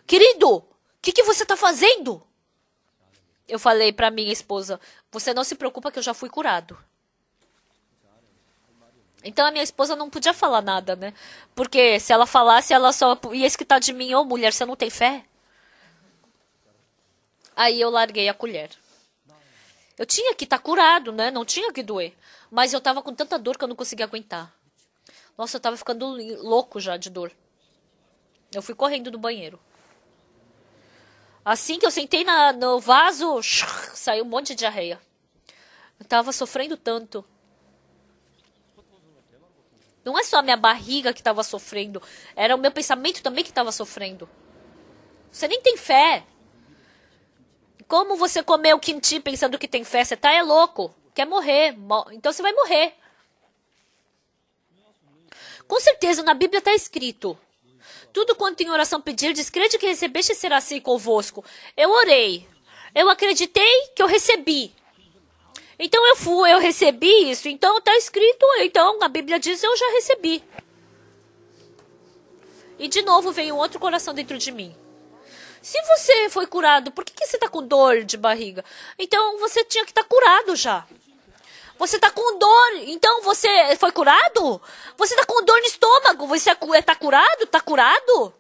Querido, o que você tá fazendo? Eu falei pra minha esposa, você não se preocupa que eu já fui curado. Então a minha esposa não podia falar nada, né? Porque se ela falasse, ela só ia escutar de mim, ô mulher, você não tem fé? Aí eu larguei a colher. Eu tinha que estar curado, né? Não tinha que doer. Mas eu tava com tanta dor que eu não conseguia aguentar. Nossa, eu tava ficando louco já de dor. Eu fui correndo do banheiro. Assim que eu sentei no vaso, saiu um monte de diarreia. Eu tava sofrendo tanto. Não é só a minha barriga que tava sofrendo. Era o meu pensamento também que tava sofrendo. Você nem tem fé. Como você comeu kimchi pensando que tem fé? Você tá louco. Quer morrer. Então você vai morrer. Com certeza, na Bíblia está escrito. Tudo quanto em oração pedir, crede que recebeste será assim convosco. Eu orei. Eu acreditei que eu recebi. Então eu recebi isso. Então está escrito. Então a Bíblia diz, eu já recebi. E de novo veio um outro coração dentro de mim. Se você foi curado, por que você está com dor de barriga? Então você tinha que estar curado já. Você está com dor, então você foi curado? Você está com dor no estômago, você está curado? Está curado?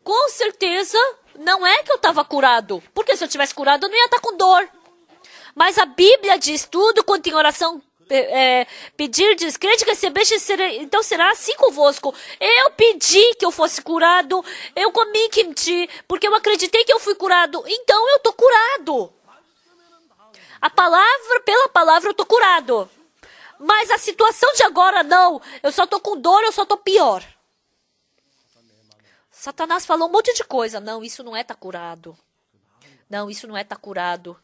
Com certeza não é que eu estava curado. Porque se eu tivesse curado, eu não ia estar com dor. Mas a Bíblia diz tudo quanto em oração pedir, diz, crede que recebeste, então será assim convosco. Eu pedi que eu fosse curado, eu comi kimchi, porque eu acreditei que eu fui curado, então eu tô curado. Pela palavra eu tô curado. Mas a situação de agora não, eu só tô com dor, eu só tô pior. Satanás falou um monte de coisa. Não, isso não é tá curado. Não, isso não é tá curado.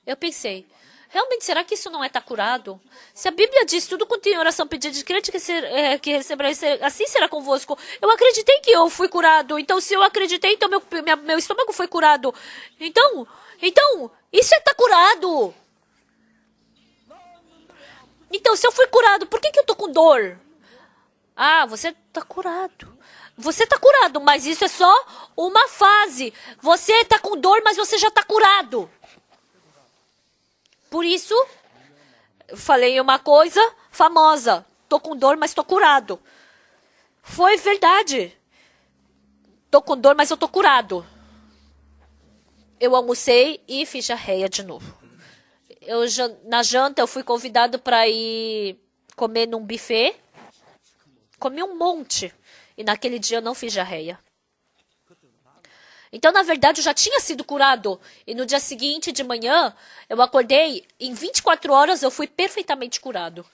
Eu pensei, realmente, será que isso não é estar curado? Se a Bíblia diz tudo quanto em oração pedir de crente que receberá, assim será convosco. Eu acreditei que eu fui curado. Então, se eu acreditei, então meu estômago foi curado. Então, isso é estar curado. Então, se eu fui curado, por que eu tô com dor? Ah, você está curado. Você está curado, mas isso é só uma fase. Você está com dor, mas você já está curado. Por isso, falei uma coisa famosa. Tô com dor, mas tô curado. Foi verdade. Tô com dor, mas eu tô curado. Eu almocei e fiz diarreia de novo. Na janta, eu fui convidado para ir comer num buffet. Comi um monte. E naquele dia eu não fiz diarreia. Então, na verdade, eu já tinha sido curado. E no dia seguinte, de manhã, eu acordei. Em 24 horas, eu fui perfeitamente curado.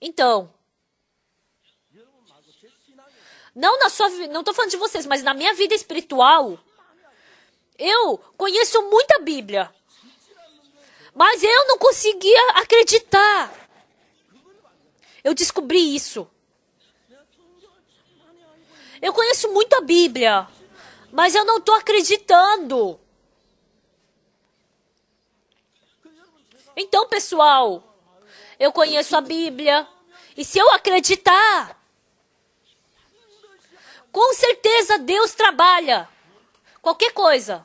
Então, não estou falando de vocês, mas na minha vida espiritual, eu conheço muita Bíblia. Mas eu não conseguia acreditar. Eu descobri isso. Eu conheço muito a Bíblia, mas eu não estou acreditando. Então, pessoal, eu conheço a Bíblia, e se eu acreditar, com certeza Deus trabalha. Qualquer coisa.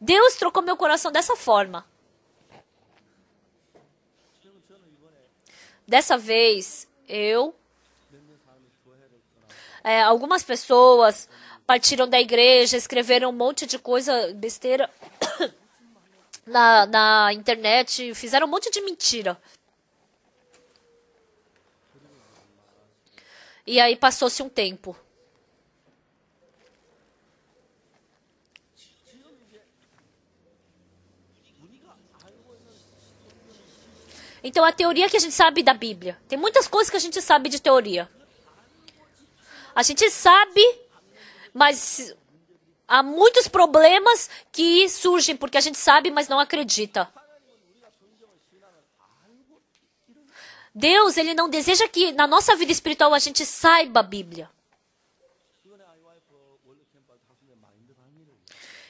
Deus trocou meu coração dessa forma. Dessa vez, algumas pessoas partiram da igreja, escreveram um monte de coisa, besteira na internet, fizeram um monte de mentira. E aí passou-se um tempo. Então, a teoria que a gente sabe da Bíblia. Tem muitas coisas que a gente sabe de teoria. A gente sabe, mas há muitos problemas que surgem porque a gente sabe, mas não acredita. Deus, Ele não deseja que na nossa vida espiritual a gente saiba a Bíblia.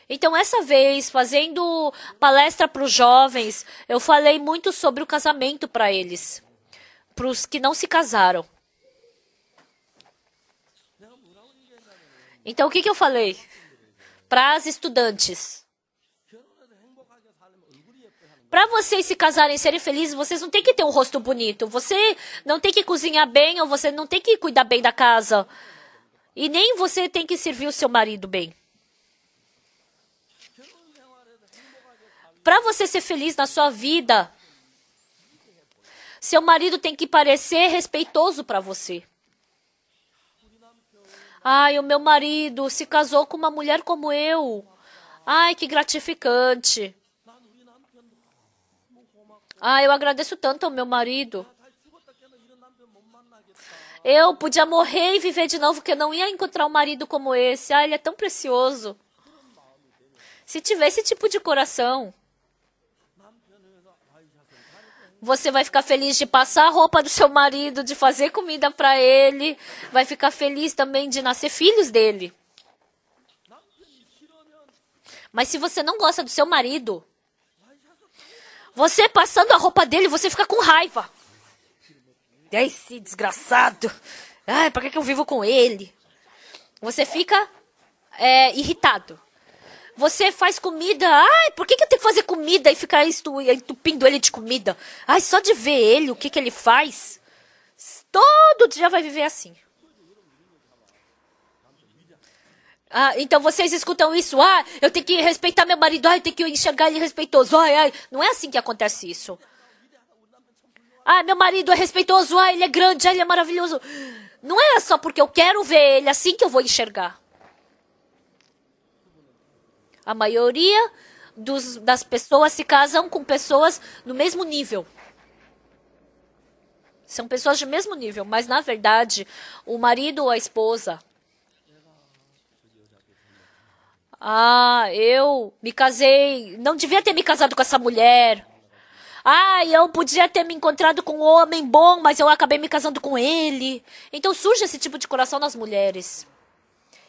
Então, essa vez, fazendo palestra para os jovens, eu falei muito sobre o casamento para eles, para os que não se casaram. Então, o que eu falei? Para as estudantes. Para vocês se casarem e serem felizes, vocês não têm que ter um rosto bonito. Você não tem que cozinhar bem ou você não tem que cuidar bem da casa. E nem você tem que servir o seu marido bem. Para você ser feliz na sua vida, seu marido tem que parecer respeitoso para você. Ai, o meu marido se casou com uma mulher como eu. Ai, que gratificante. Ai, eu agradeço tanto ao meu marido. Eu podia morrer e viver de novo, porque eu não ia encontrar um marido como esse. Ai, ele é tão precioso. Se tiver esse tipo de coração, você vai ficar feliz de passar a roupa do seu marido, de fazer comida para ele. Vai ficar feliz também de nascer filhos dele. Mas se você não gosta do seu marido, você passando a roupa dele, você fica com raiva. Ai, esse desgraçado. Ai, por que eu vivo com ele? Você fica irritado. Você faz comida. Ai, por que eu tenho que fazer comida e ficar entupindo ele de comida? Ai, só de ver ele, o que ele faz. Todo dia vai viver assim. Então vocês escutam isso. Ah, eu tenho que respeitar meu marido. Ah, eu tenho que enxergar ele respeitoso. Ai. Não é assim que acontece isso. Ah, meu marido é respeitoso. Ah, ele é grande. Ah, ele é maravilhoso. Não é só porque eu quero ver ele assim que eu vou enxergar. A maioria das pessoas se casam com pessoas no mesmo nível. São pessoas de mesmo nível, mas na verdade, o marido ou a esposa... eu me casei, não devia ter me casado com essa mulher. Eu podia ter me encontrado com um homem bom, mas eu acabei me casando com ele. Então surge esse tipo de coração nas mulheres.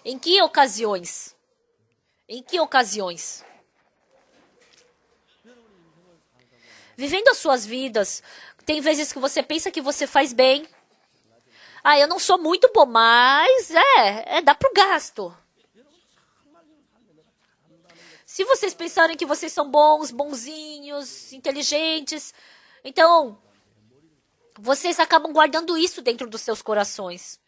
Em que ocasiões? Em que ocasiões? Vivendo as suas vidas, tem vezes que você pensa que você faz bem. Eu não sou muito bom, mas dá pro gasto. Se vocês pensarem que vocês são bons, bonzinhos, inteligentes, então vocês acabam guardando isso dentro dos seus corações.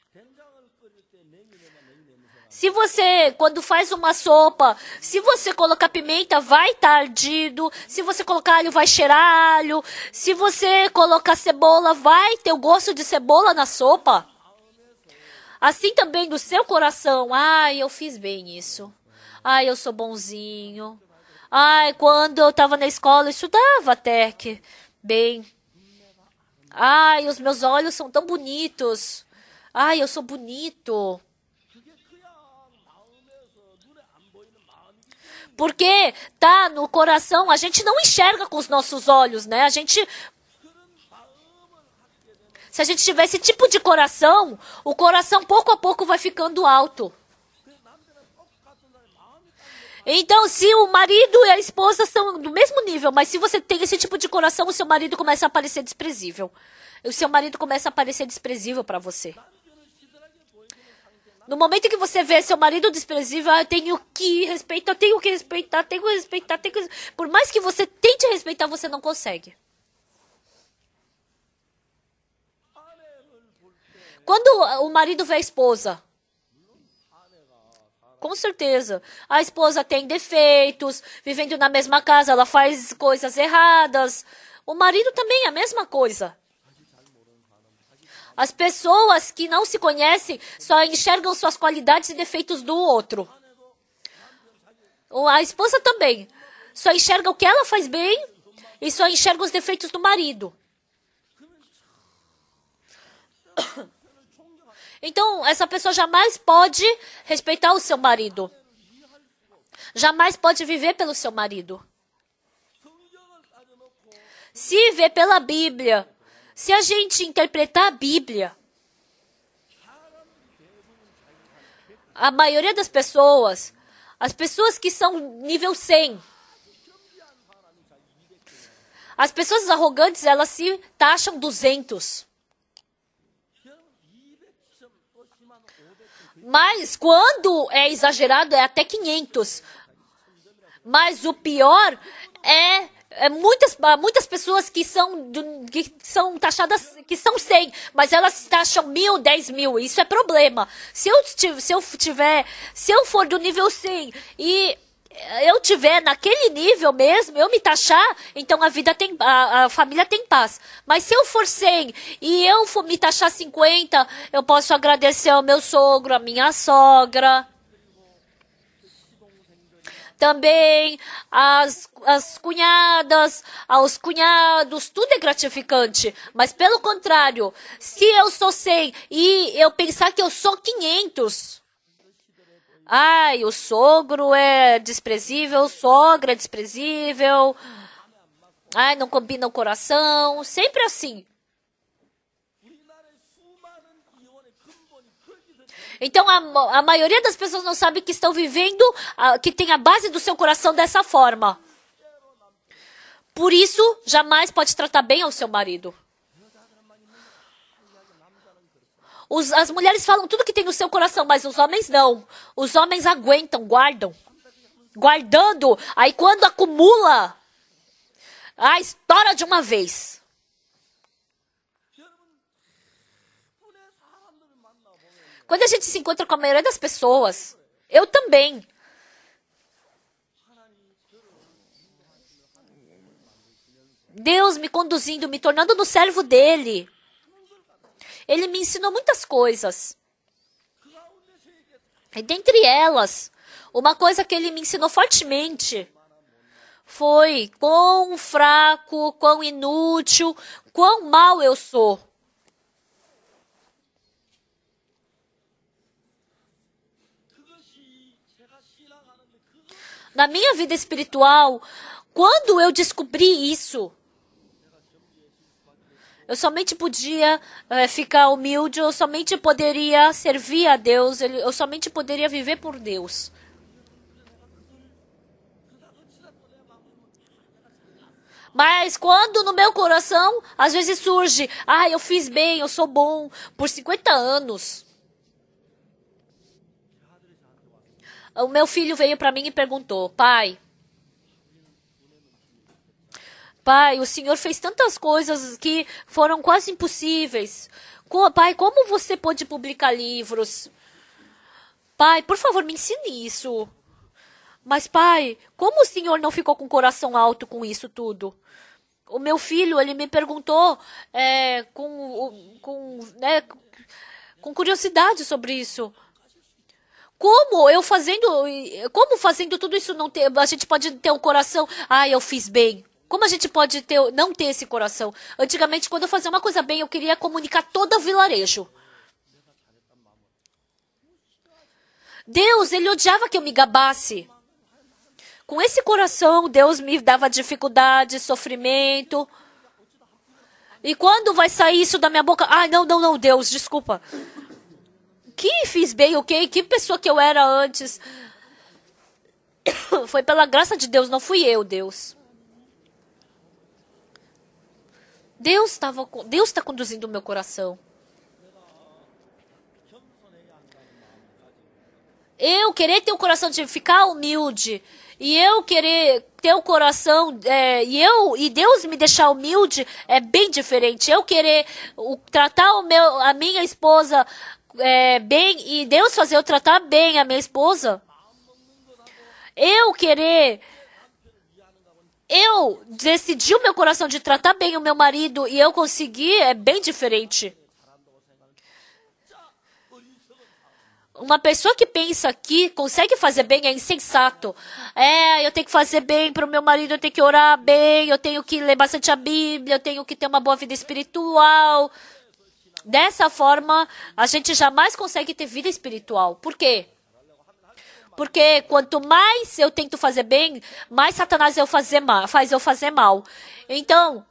Se você, quando faz uma sopa, se você colocar pimenta, vai estar ardido. Se você colocar alho, vai cheirar alho. Se você colocar cebola, vai ter o gosto de cebola na sopa. Assim também do seu coração. Eu fiz bem isso. Eu sou bonzinho. Quando eu estava na escola, eu estudava até que bem. Os meus olhos são tão bonitos. Eu sou bonito. Porque tá no coração, a gente não enxerga com os nossos olhos, né? Se a gente tiver esse tipo de coração, o coração pouco a pouco vai ficando alto. Então, se o marido e a esposa são do mesmo nível, mas se você tem esse tipo de coração, o seu marido começa a parecer desprezível. O seu marido começa a parecer desprezível para você. No momento que você vê seu marido desprezível, eu tenho que respeitar, tenho que respeitar. Por mais que você tente respeitar, você não consegue. Quando o marido vê a esposa, com certeza, a esposa tem defeitos, vivendo na mesma casa, ela faz coisas erradas. O marido também é a mesma coisa. As pessoas que não se conhecem só enxergam suas qualidades e defeitos do outro. Ou a esposa também. Só enxerga o que ela faz bem e só enxerga os defeitos do marido. Então, essa pessoa jamais pode respeitar o seu marido. Jamais pode viver pelo seu marido. Se vê pela Bíblia, se a gente interpretar a Bíblia, a maioria das pessoas, as pessoas que são nível 100, as pessoas arrogantes, elas se taxam 200. Mas quando é exagerado, é até 500. Mas o pior é muitas pessoas que são taxadas, que são 100, mas elas taxam 1.000, 10.000. Isso é problema. Se eu for do nível 100 e eu tiver naquele nível mesmo, eu me taxar, então a família tem paz. Mas se eu for 100 e eu for me taxar 50, eu posso agradecer ao meu sogro, à minha sogra. Também as cunhadas, aos cunhados, tudo é gratificante. Mas pelo contrário, se eu sou 100 e eu pensar que eu sou 500... Ai, o sogro é desprezível, sogra é desprezível. Ai, não combina o coração. Sempre assim. Então, a maioria das pessoas não sabe que estão vivendo, que tem a base do seu coração dessa forma. Por isso, jamais pode tratar bem ao seu marido. As mulheres falam tudo que tem no seu coração, mas os homens não. Os homens aguentam, guardam. Guardando, aí quando acumula, estoura de uma vez. Quando a gente se encontra com a maioria das pessoas, eu também. Deus me conduzindo, me tornando no servo dele. Ele me ensinou muitas coisas. E dentre elas, uma coisa que ele me ensinou fortemente foi quão fraco, quão inútil, quão mal eu sou. Na minha vida espiritual, quando eu descobri isso, eu somente podia ficar humilde, eu somente poderia servir a Deus, eu somente poderia viver por Deus. Mas quando no meu coração, às vezes surge, eu fiz bem, eu sou bom, por 50 anos. O meu filho veio para mim e perguntou, pai, o senhor fez tantas coisas que foram quase impossíveis. Pai, como você pôde publicar livros? Pai, por favor, me ensine isso. Mas, pai, como o senhor não ficou com o coração alto com isso tudo? O meu filho, ele me perguntou com curiosidade sobre isso. Como fazendo tudo isso a gente pode ter um coração, eu fiz bem. Como a gente pode não ter esse coração? Antigamente, quando eu fazia uma coisa bem, eu queria comunicar todo o vilarejo. Deus, ele odiava que eu me gabasse. Com esse coração, Deus me dava dificuldade, sofrimento. E quando vai sair isso da minha boca? Não, Deus, desculpa. Que fiz bem, ok? Que pessoa que eu era antes? Foi pela graça de Deus, não fui eu, Deus. Deus está conduzindo o meu coração. Eu querer ter o coração de ficar humilde, e eu querer ter o coração, e Deus me deixar humilde, é bem diferente. Eu querer tratar a minha esposa bem, e Deus fazer eu tratar bem a minha esposa. Eu decidi o meu coração de tratar bem o meu marido e eu consegui, é bem diferente. Uma pessoa que pensa que consegue fazer bem é insensato. Eu tenho que fazer bem para o meu marido, eu tenho que orar bem, eu tenho que ler bastante a Bíblia, eu tenho que ter uma boa vida espiritual. Dessa forma, a gente jamais consegue ter vida espiritual. Por quê? Porque quanto mais eu tento fazer bem, mais Satanás faz eu fazer mal. Então,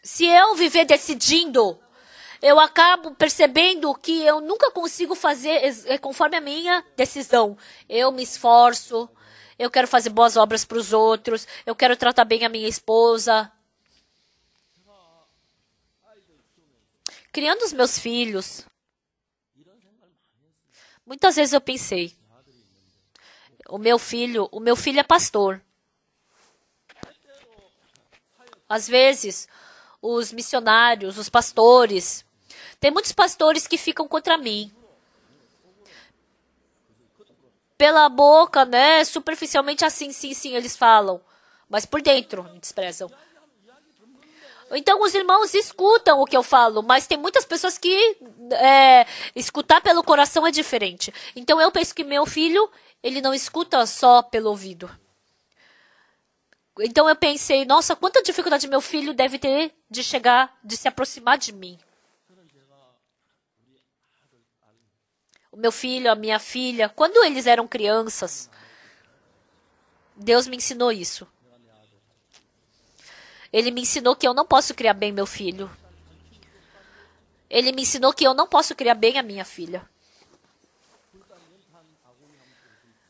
se eu viver decidindo, eu acabo percebendo que eu nunca consigo fazer conforme a minha decisão. Eu me esforço, eu quero fazer boas obras para os outros, eu quero tratar bem a minha esposa. Criando os meus filhos, muitas vezes eu pensei, o meu filho é pastor. Às vezes, os missionários, os pastores, tem muitos pastores que ficam contra mim. Pela boca, né? Superficialmente assim, sim, eles falam. Mas por dentro me desprezam. Então os irmãos escutam o que eu falo, mas tem muitas pessoas que escutar pelo coração é diferente. Então eu penso que meu filho, ele não escuta só pelo ouvido. Então eu pensei, nossa, quanta dificuldade meu filho deve ter de se aproximar de mim. O meu filho, a minha filha, quando eles eram crianças, Deus me ensinou isso. Ele me ensinou que eu não posso criar bem meu filho. Ele me ensinou que eu não posso criar bem a minha filha.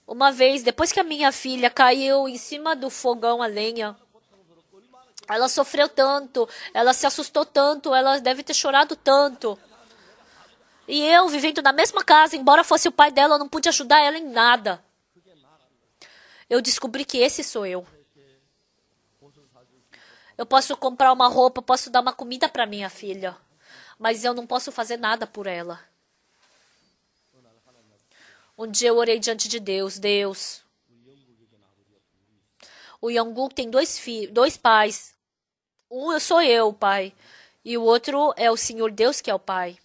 Uma vez, depois que a minha filha caiu em cima do fogão a lenha, ela sofreu tanto, ela se assustou tanto, ela deve ter chorado tanto. E eu, vivendo na mesma casa, embora fosse o pai dela, eu não pude ajudar ela em nada. Eu descobri que esse sou eu. Eu posso comprar uma roupa, eu posso dar uma comida para minha filha, mas eu não posso fazer nada por ela. Um dia eu orei diante de Deus, o Yongguk tem dois pais. Um sou eu, o pai, e o outro é o Senhor Deus que é o pai.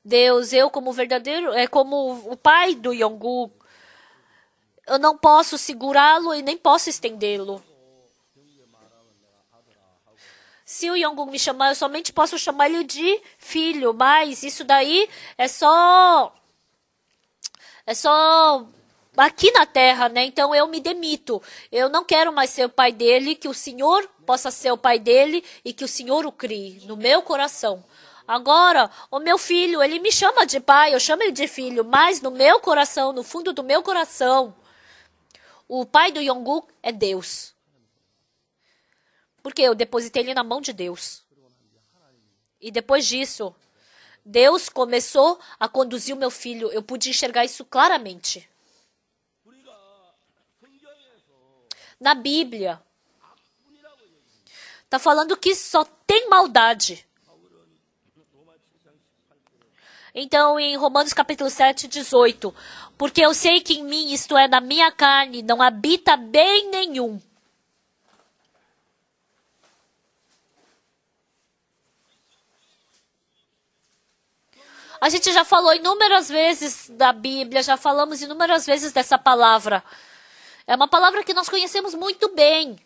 Deus, eu como verdadeiro, como o pai do Yongguk, eu não posso segurá-lo e nem posso estendê-lo. Se o Yongguk me chamar, eu somente posso chamar ele de filho, mas isso daí é só aqui na terra, né? Então eu me demito. Eu não quero mais ser o pai dele, que o Senhor possa ser o pai dele e que o Senhor o crie no meu coração. Agora, o meu filho, ele me chama de pai, eu chamo ele de filho, mas no meu coração, no fundo do meu coração, o pai do Yongguk é Deus. Porque eu depositei ele na mão de Deus. E depois disso, Deus começou a conduzir o meu filho. Eu pude enxergar isso claramente. Na Bíblia, está falando que só tem maldade. Então, em Romanos capítulo 7, 18, porque eu sei que em mim, isto é, na minha carne, não habita bem nenhum. A gente já falou inúmeras vezes da Bíblia, já falamos inúmeras vezes dessa palavra. É uma palavra que nós conhecemos muito bem.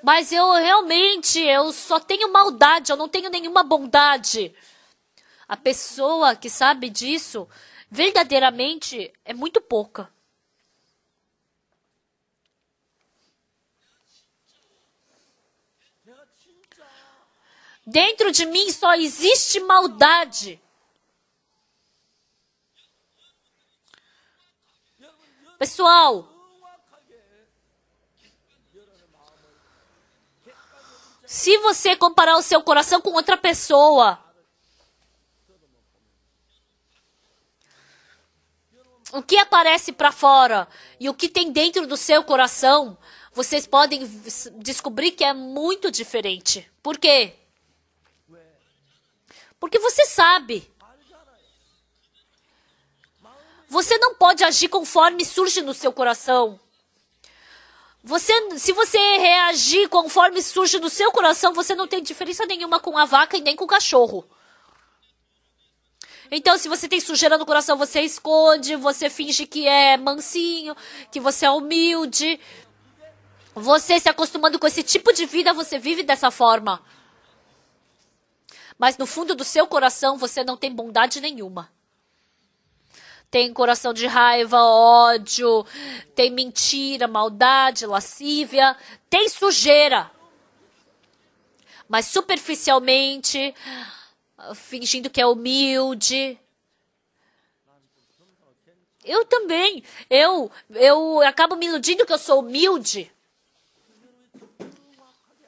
Mas eu só tenho maldade, eu não tenho nenhuma bondade. A pessoa que sabe disso, verdadeiramente, é muito pouca. Dentro de mim só existe maldade. Pessoal, se você comparar o seu coração com outra pessoa, o que aparece para fora e o que tem dentro do seu coração, vocês podem descobrir que é muito diferente. Por quê? Porque você sabe. Você não pode agir conforme surge no seu coração. Se você reagir conforme surge no seu coração, você não tem diferença nenhuma com a vaca e nem com o cachorro. Então, se você tem sujeira no coração, você esconde, você finge que é mansinho, que você é humilde. Você se acostumando com esse tipo de vida, você vive dessa forma. Mas no fundo do seu coração, você não tem bondade nenhuma. Tem coração de raiva, ódio, tem mentira, maldade, lascívia, tem sujeira. Mas superficialmente, fingindo que é humilde. Eu também. Eu acabo me iludindo que eu sou humilde.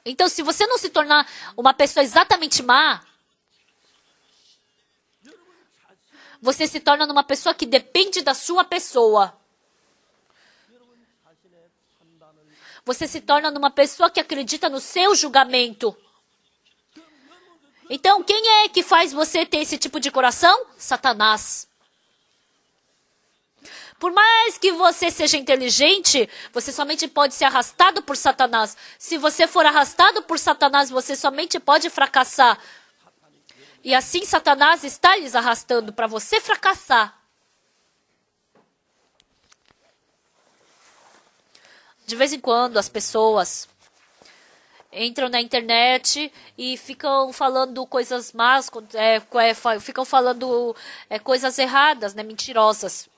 Então, se você não se tornar uma pessoa exatamente má, você se torna uma pessoa que depende da sua pessoa. Você se torna uma pessoa que acredita no seu julgamento. Então, quem é que faz você ter esse tipo de coração? Satanás. Por mais que você seja inteligente, você somente pode ser arrastado por Satanás. Se você for arrastado por Satanás, você somente pode fracassar. E assim Satanás está lhes arrastando para você fracassar. De vez em quando as pessoas entram na internet e ficam falando coisas más, ficam falando coisas erradas, né, mentirosas.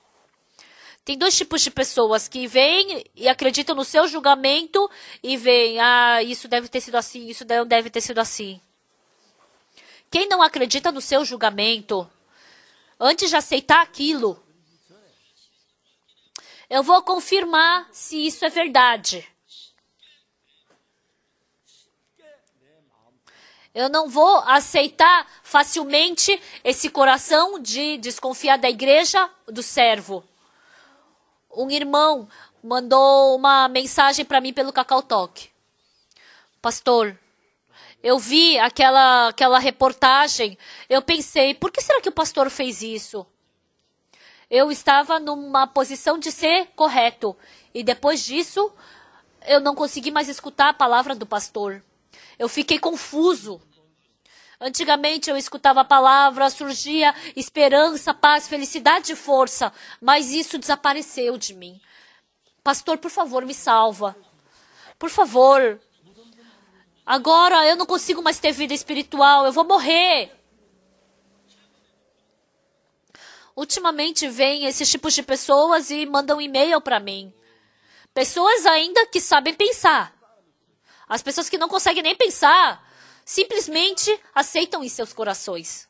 Tem dois tipos de pessoas que vêm e acreditam no seu julgamento e veem, isso deve ter sido assim, isso não deve ter sido assim. Quem não acredita no seu julgamento, antes de aceitar aquilo, eu vou confirmar se isso é verdade. Eu não vou aceitar facilmente esse coração de desconfiar da igreja, do servo. Um irmão mandou uma mensagem para mim pelo Cacau Talk. Pastor, eu vi aquela reportagem, eu pensei, por que será que o pastor fez isso? Eu estava numa posição de ser correto. E depois disso, eu não consegui mais escutar a palavra do pastor. Eu fiquei confuso. Antigamente eu escutava a palavra, surgia esperança, paz, felicidade e força. Mas isso desapareceu de mim. Pastor, por favor, me salva. Por favor. Agora eu não consigo mais ter vida espiritual, eu vou morrer. Ultimamente vem esses tipos de pessoas e mandam e-mail para mim. Pessoas ainda que sabem pensar. As pessoas que não conseguem nem pensar, simplesmente aceitam em seus corações.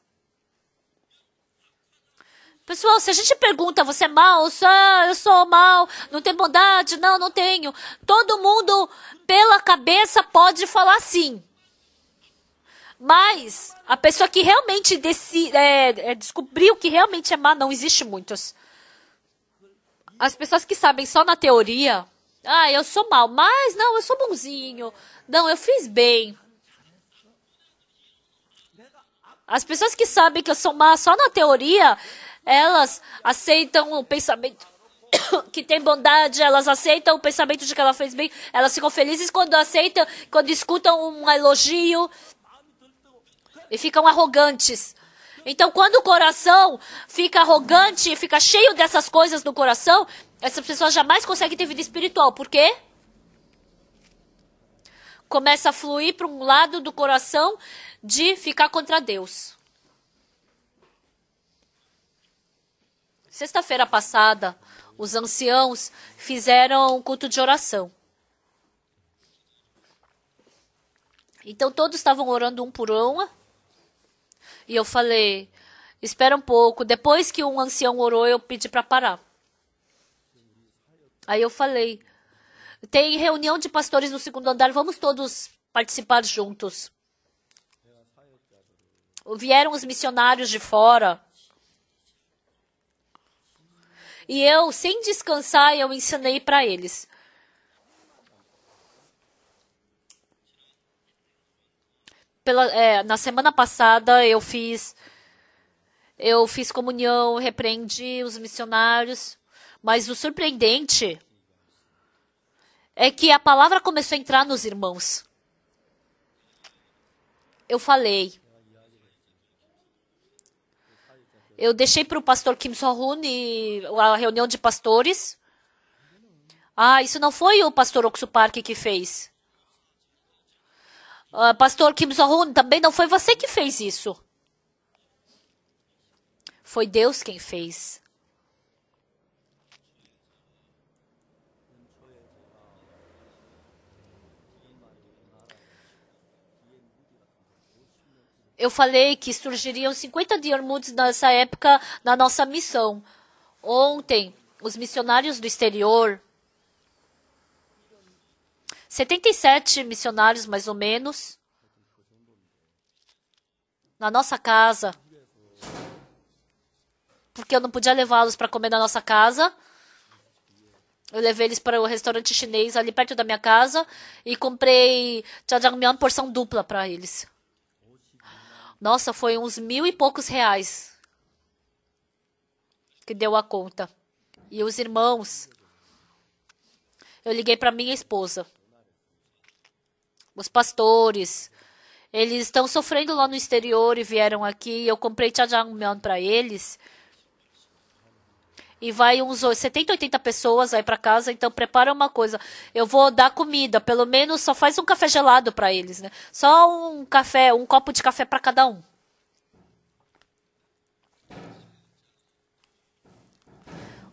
Pessoal, se a gente pergunta, você é mau? Eu sou mau, não tem bondade? Não, não tenho. Todo mundo, pela cabeça, pode falar sim. Mas a pessoa que realmente descobriu que realmente é má, não existe muitos. As pessoas que sabem só na teoria, eu sou mau, mas não, eu sou bonzinho. Não, eu fiz bem. As pessoas que sabem que eu sou má só na teoria, elas aceitam o pensamento que tem bondade, elas aceitam o pensamento de que ela fez bem, elas ficam felizes quando aceitam, quando escutam um elogio e ficam arrogantes. Então, quando o coração fica arrogante, fica cheio dessas coisas no coração, essas pessoas jamais conseguem ter vida espiritual. Por quê? Começa a fluir para um lado do coração de ficar contra Deus. Sexta-feira passada, os anciãos fizeram um culto de oração. Então todos estavam orando um por uma. E eu falei, espera um pouco. Depois que um ancião orou, eu pedi para parar. Aí eu falei, tem reunião de pastores no segundo andar, vamos todos participar juntos. Vieram os missionários de fora. E eu, sem descansar, eu ensinei para eles. Na semana passada eu fiz comunhão, repreendi os missionários. Mas o surpreendente é que a palavra começou a entrar nos irmãos. Eu falei. Eu deixei para o pastor Kim So-hoon a reunião de pastores. Isso não foi o pastor Oksu Park que fez. Pastor Kim So-hoon, também não foi você que fez isso. Foi Deus quem fez. Eu falei que surgiriam 50 Dear Moods nessa época na nossa missão. Ontem, os missionários do exterior, 77 missionários mais ou menos, na nossa casa, porque eu não podia levá-los para comer na nossa casa. Eu levei eles para o restaurante chinês ali perto da minha casa e comprei jjajangmyeon porção dupla para eles. Nossa, foi uns 1.000 e poucos reais que deu a conta. E os irmãos, eu liguei para minha esposa. Os pastores, eles estão sofrendo lá no exterior e vieram aqui. Eu comprei jjajangmyeon para eles. E vai uns 70, 80 pessoas aí para casa, então prepara uma coisa. Eu vou dar comida, pelo menos só faz um café gelado para eles, né? Só um café, um copo de café para cada um.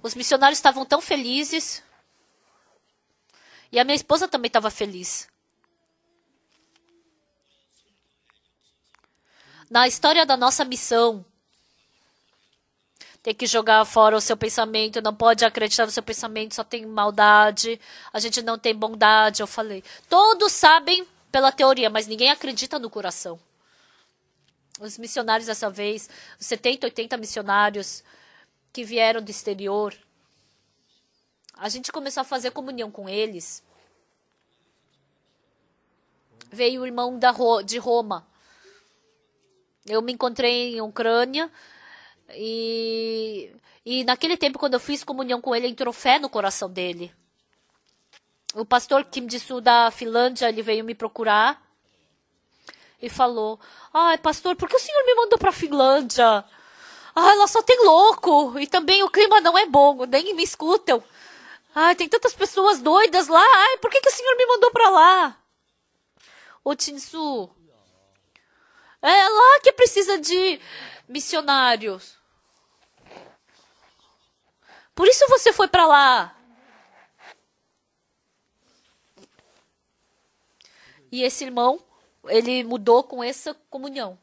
Os missionários estavam tão felizes. E a minha esposa também estava feliz. Na história da nossa missão, tem que jogar fora o seu pensamento, não pode acreditar no seu pensamento, só tem maldade, a gente não tem bondade, eu falei. Todos sabem pela teoria, mas ninguém acredita no coração. Os missionários dessa vez, os 70, 80 missionários que vieram do exterior, a gente começou a fazer comunhão com eles. Veio o irmão de Roma. Eu me encontrei em Ucrânia. E naquele tempo, quando eu fiz comunhão com ele, entrou fé no coração dele. O pastor Kim Ji-soo da Finlândia, ele veio me procurar e falou: pastor, por que o senhor me mandou para a Finlândia? Lá só tem louco e também o clima não é bom, nem me escutam. Tem tantas pessoas doidas lá. Por que o senhor me mandou para lá? Ô Jin-soo, é lá que precisa de missionários. Por isso você foi para lá. E esse irmão, ele mudou com essa comunhão.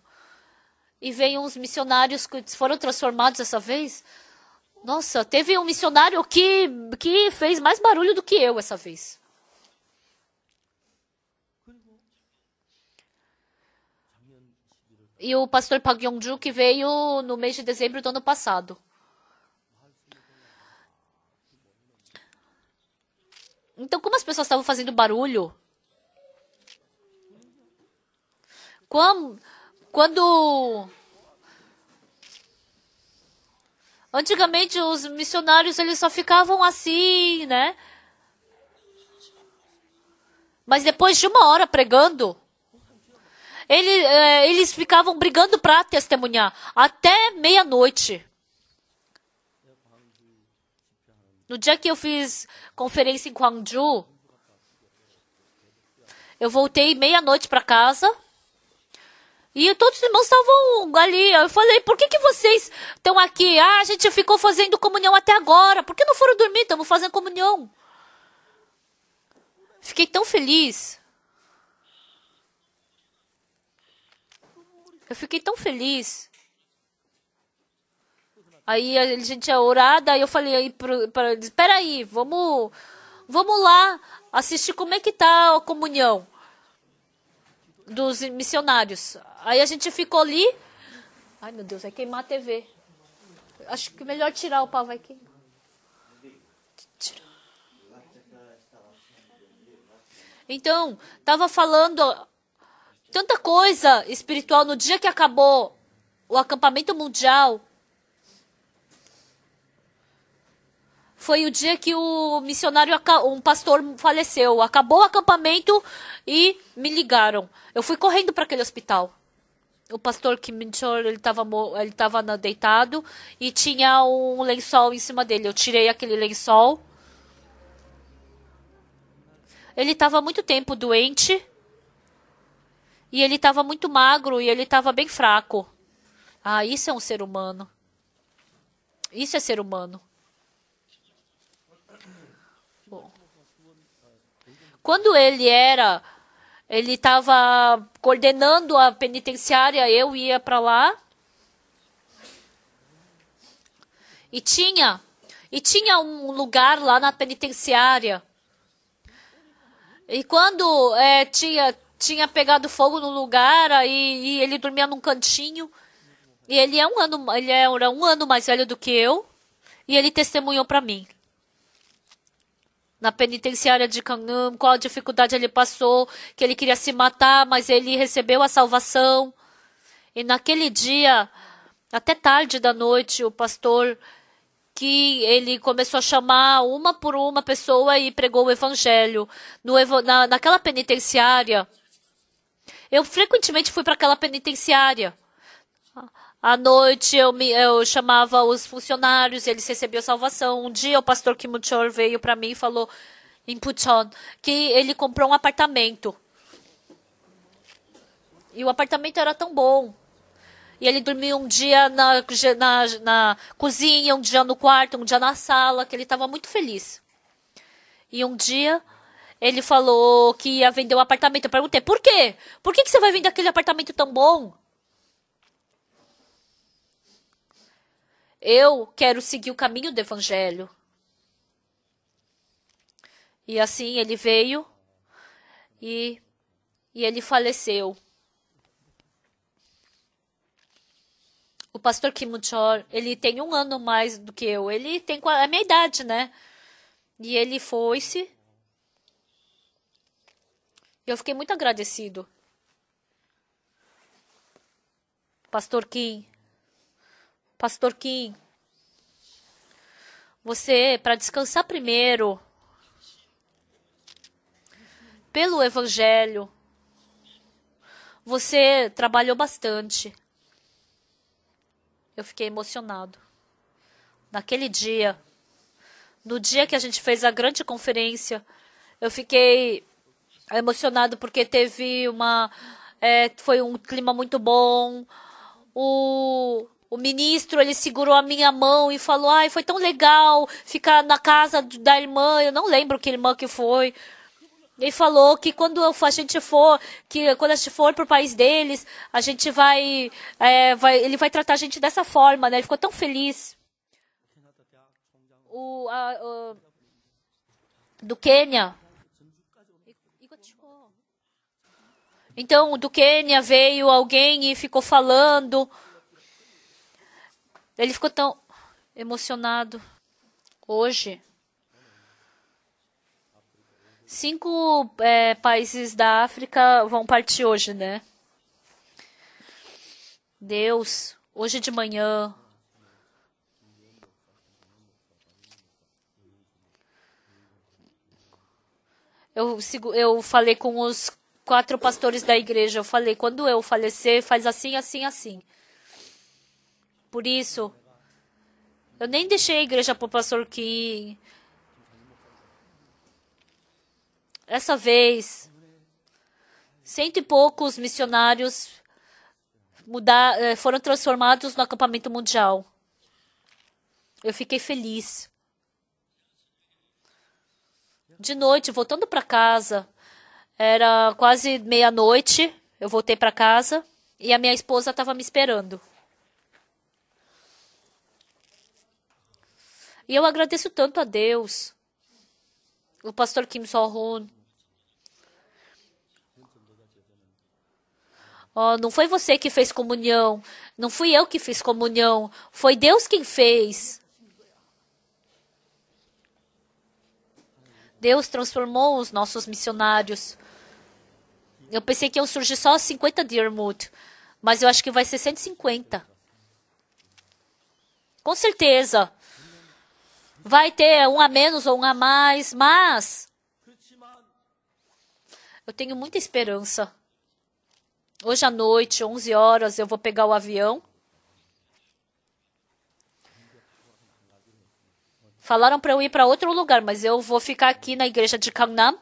E veio uns missionários que foram transformados dessa vez. Nossa, teve um missionário que fez mais barulho do que eu essa vez. E o pastor Park Yong-ju, que veio no mês de dezembro do ano passado. Então, como as pessoas estavam fazendo barulho, quando antigamente os missionários eles só ficavam assim, né? Mas depois de 1 hora pregando, eles ficavam brigando para testemunhar até meia-noite. No dia que eu fiz conferência em Gwangju, eu voltei meia-noite para casa e todos os irmãos estavam ali. Eu falei: por que vocês estão aqui? A gente ficou fazendo comunhão até agora. Por que não foram dormir? Estamos fazendo comunhão. Fiquei tão feliz. Eu fiquei tão feliz. Aí a gente ia orar, daí eu falei para eles: espera aí, vamos lá assistir como é que tá a comunhão dos missionários. Aí a gente ficou ali. Ai, meu Deus, vai queimar a TV. Acho que é melhor tirar, o pau vai queimar. Tira. Então, tava falando tanta coisa espiritual no dia que acabou o acampamento mundial. foi o dia que o missionário, um pastor faleceu. Acabou o acampamento e me ligaram. Eu fui correndo para aquele hospital. O pastor Kim Min-chol, ele estava deitado e tinha um lençol em cima dele. Eu tirei aquele lençol. Ele estava há muito tempo doente. E ele estava muito magro e ele estava bem fraco. Ah, isso é um ser humano. Isso é ser humano. Bom. Quando ele estava coordenando a penitenciária, eu ia para lá. E tinha um lugar lá na penitenciária. E quando tinha pegado fogo no lugar, e ele dormia num cantinho. E ele era um ano mais velho do que eu. E ele testemunhou para mim. Na penitenciária de Gangnam, qual a dificuldade ele passou, que ele queria se matar, mas ele recebeu a salvação. E naquele dia, até tarde da noite, o pastor, que ele começou a chamar uma por uma pessoa e pregou o evangelho. Naquela penitenciária, eu frequentemente fui para aquela penitenciária. À noite eu chamava os funcionários, eles recebiam salvação. Um dia o pastor Kim Min-chol veio para mim e falou em Puchon que ele comprou um apartamento. E o apartamento era tão bom. E ele dormia um dia na cozinha, um dia no quarto, um dia na sala, que ele estava muito feliz. E um dia ele falou que ia vender o apartamento. Eu perguntei, por quê? Por que você vai vender aquele apartamento tão bom? Eu quero seguir o caminho do evangelho. E assim ele veio e ele faleceu. O pastor Kim Min-chol, ele tem 1 ano mais do que eu. Ele tem a minha idade, né? E ele foi-se. Eu fiquei muito agradecido. Pastor Kim, você, para descansar primeiro, pelo evangelho, você trabalhou bastante. Eu fiquei emocionado. Naquele dia, no dia que a gente fez a grande conferência, eu fiquei emocionado porque foi um clima muito bom. O ministro, ele segurou a minha mão e falou, ai, foi tão legal ficar na casa da irmã, eu não lembro que irmã que foi. Ele falou que quando a gente for pro país deles, a gente ele vai tratar a gente dessa forma, né? Ele ficou tão feliz. Do Quênia. Então, do Quênia veio alguém e ficou falando. Ele ficou tão emocionado. Hoje, 5 países da África vão partir hoje, né? Deus, hoje de manhã, eu falei com os 4 pastores da igreja. Eu falei, quando eu falecer, faz assim, assim, assim. Por isso, eu nem deixei a igreja para o pastor Kim. Essa vez, 100 e poucos missionários foram transformados no acampamento mundial. Eu fiquei feliz. De noite, voltando para casa, era quase meia-noite, eu voltei para casa e a minha esposa estava me esperando. E eu agradeço tanto a Deus, o pastor Kim Sol-hoon. Oh, não foi você que fez comunhão, não fui eu que fiz comunhão, foi Deus quem fez. Deus transformou os nossos missionários. Eu pensei que iam surgir só 50 de Irmut, mas eu acho que vai ser 150. Com certeza. Vai ter um a menos ou um a mais, mas eu tenho muita esperança. Hoje à noite, 11 horas, eu vou pegar o avião. Falaram para eu ir para outro lugar, mas eu vou ficar aqui na igreja de Gangnam.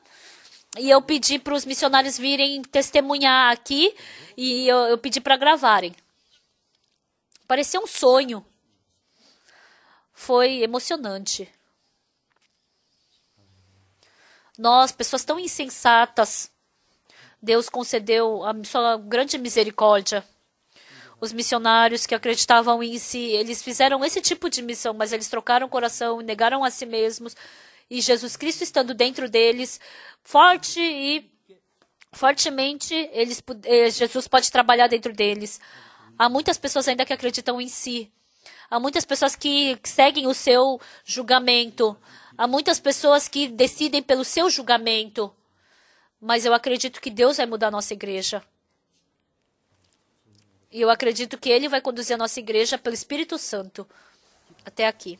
E eu pedi para os missionários virem testemunhar aqui e eu pedi para gravarem. Parecia um sonho. Foi emocionante. Nós, pessoas tão insensatas, Deus concedeu a sua grande misericórdia. Os missionários que acreditavam em si, eles fizeram esse tipo de missão, mas eles trocaram o coração, negaram a si mesmos. E Jesus Cristo estando dentro deles, fortemente, Jesus pode trabalhar dentro deles. Há muitas pessoas ainda que acreditam em si. Há muitas pessoas que seguem o seu julgamento. Há muitas pessoas que decidem pelo seu julgamento. Mas eu acredito que Deus vai mudar a nossa igreja. E eu acredito que Ele vai conduzir a nossa igreja pelo Espírito Santo até aqui.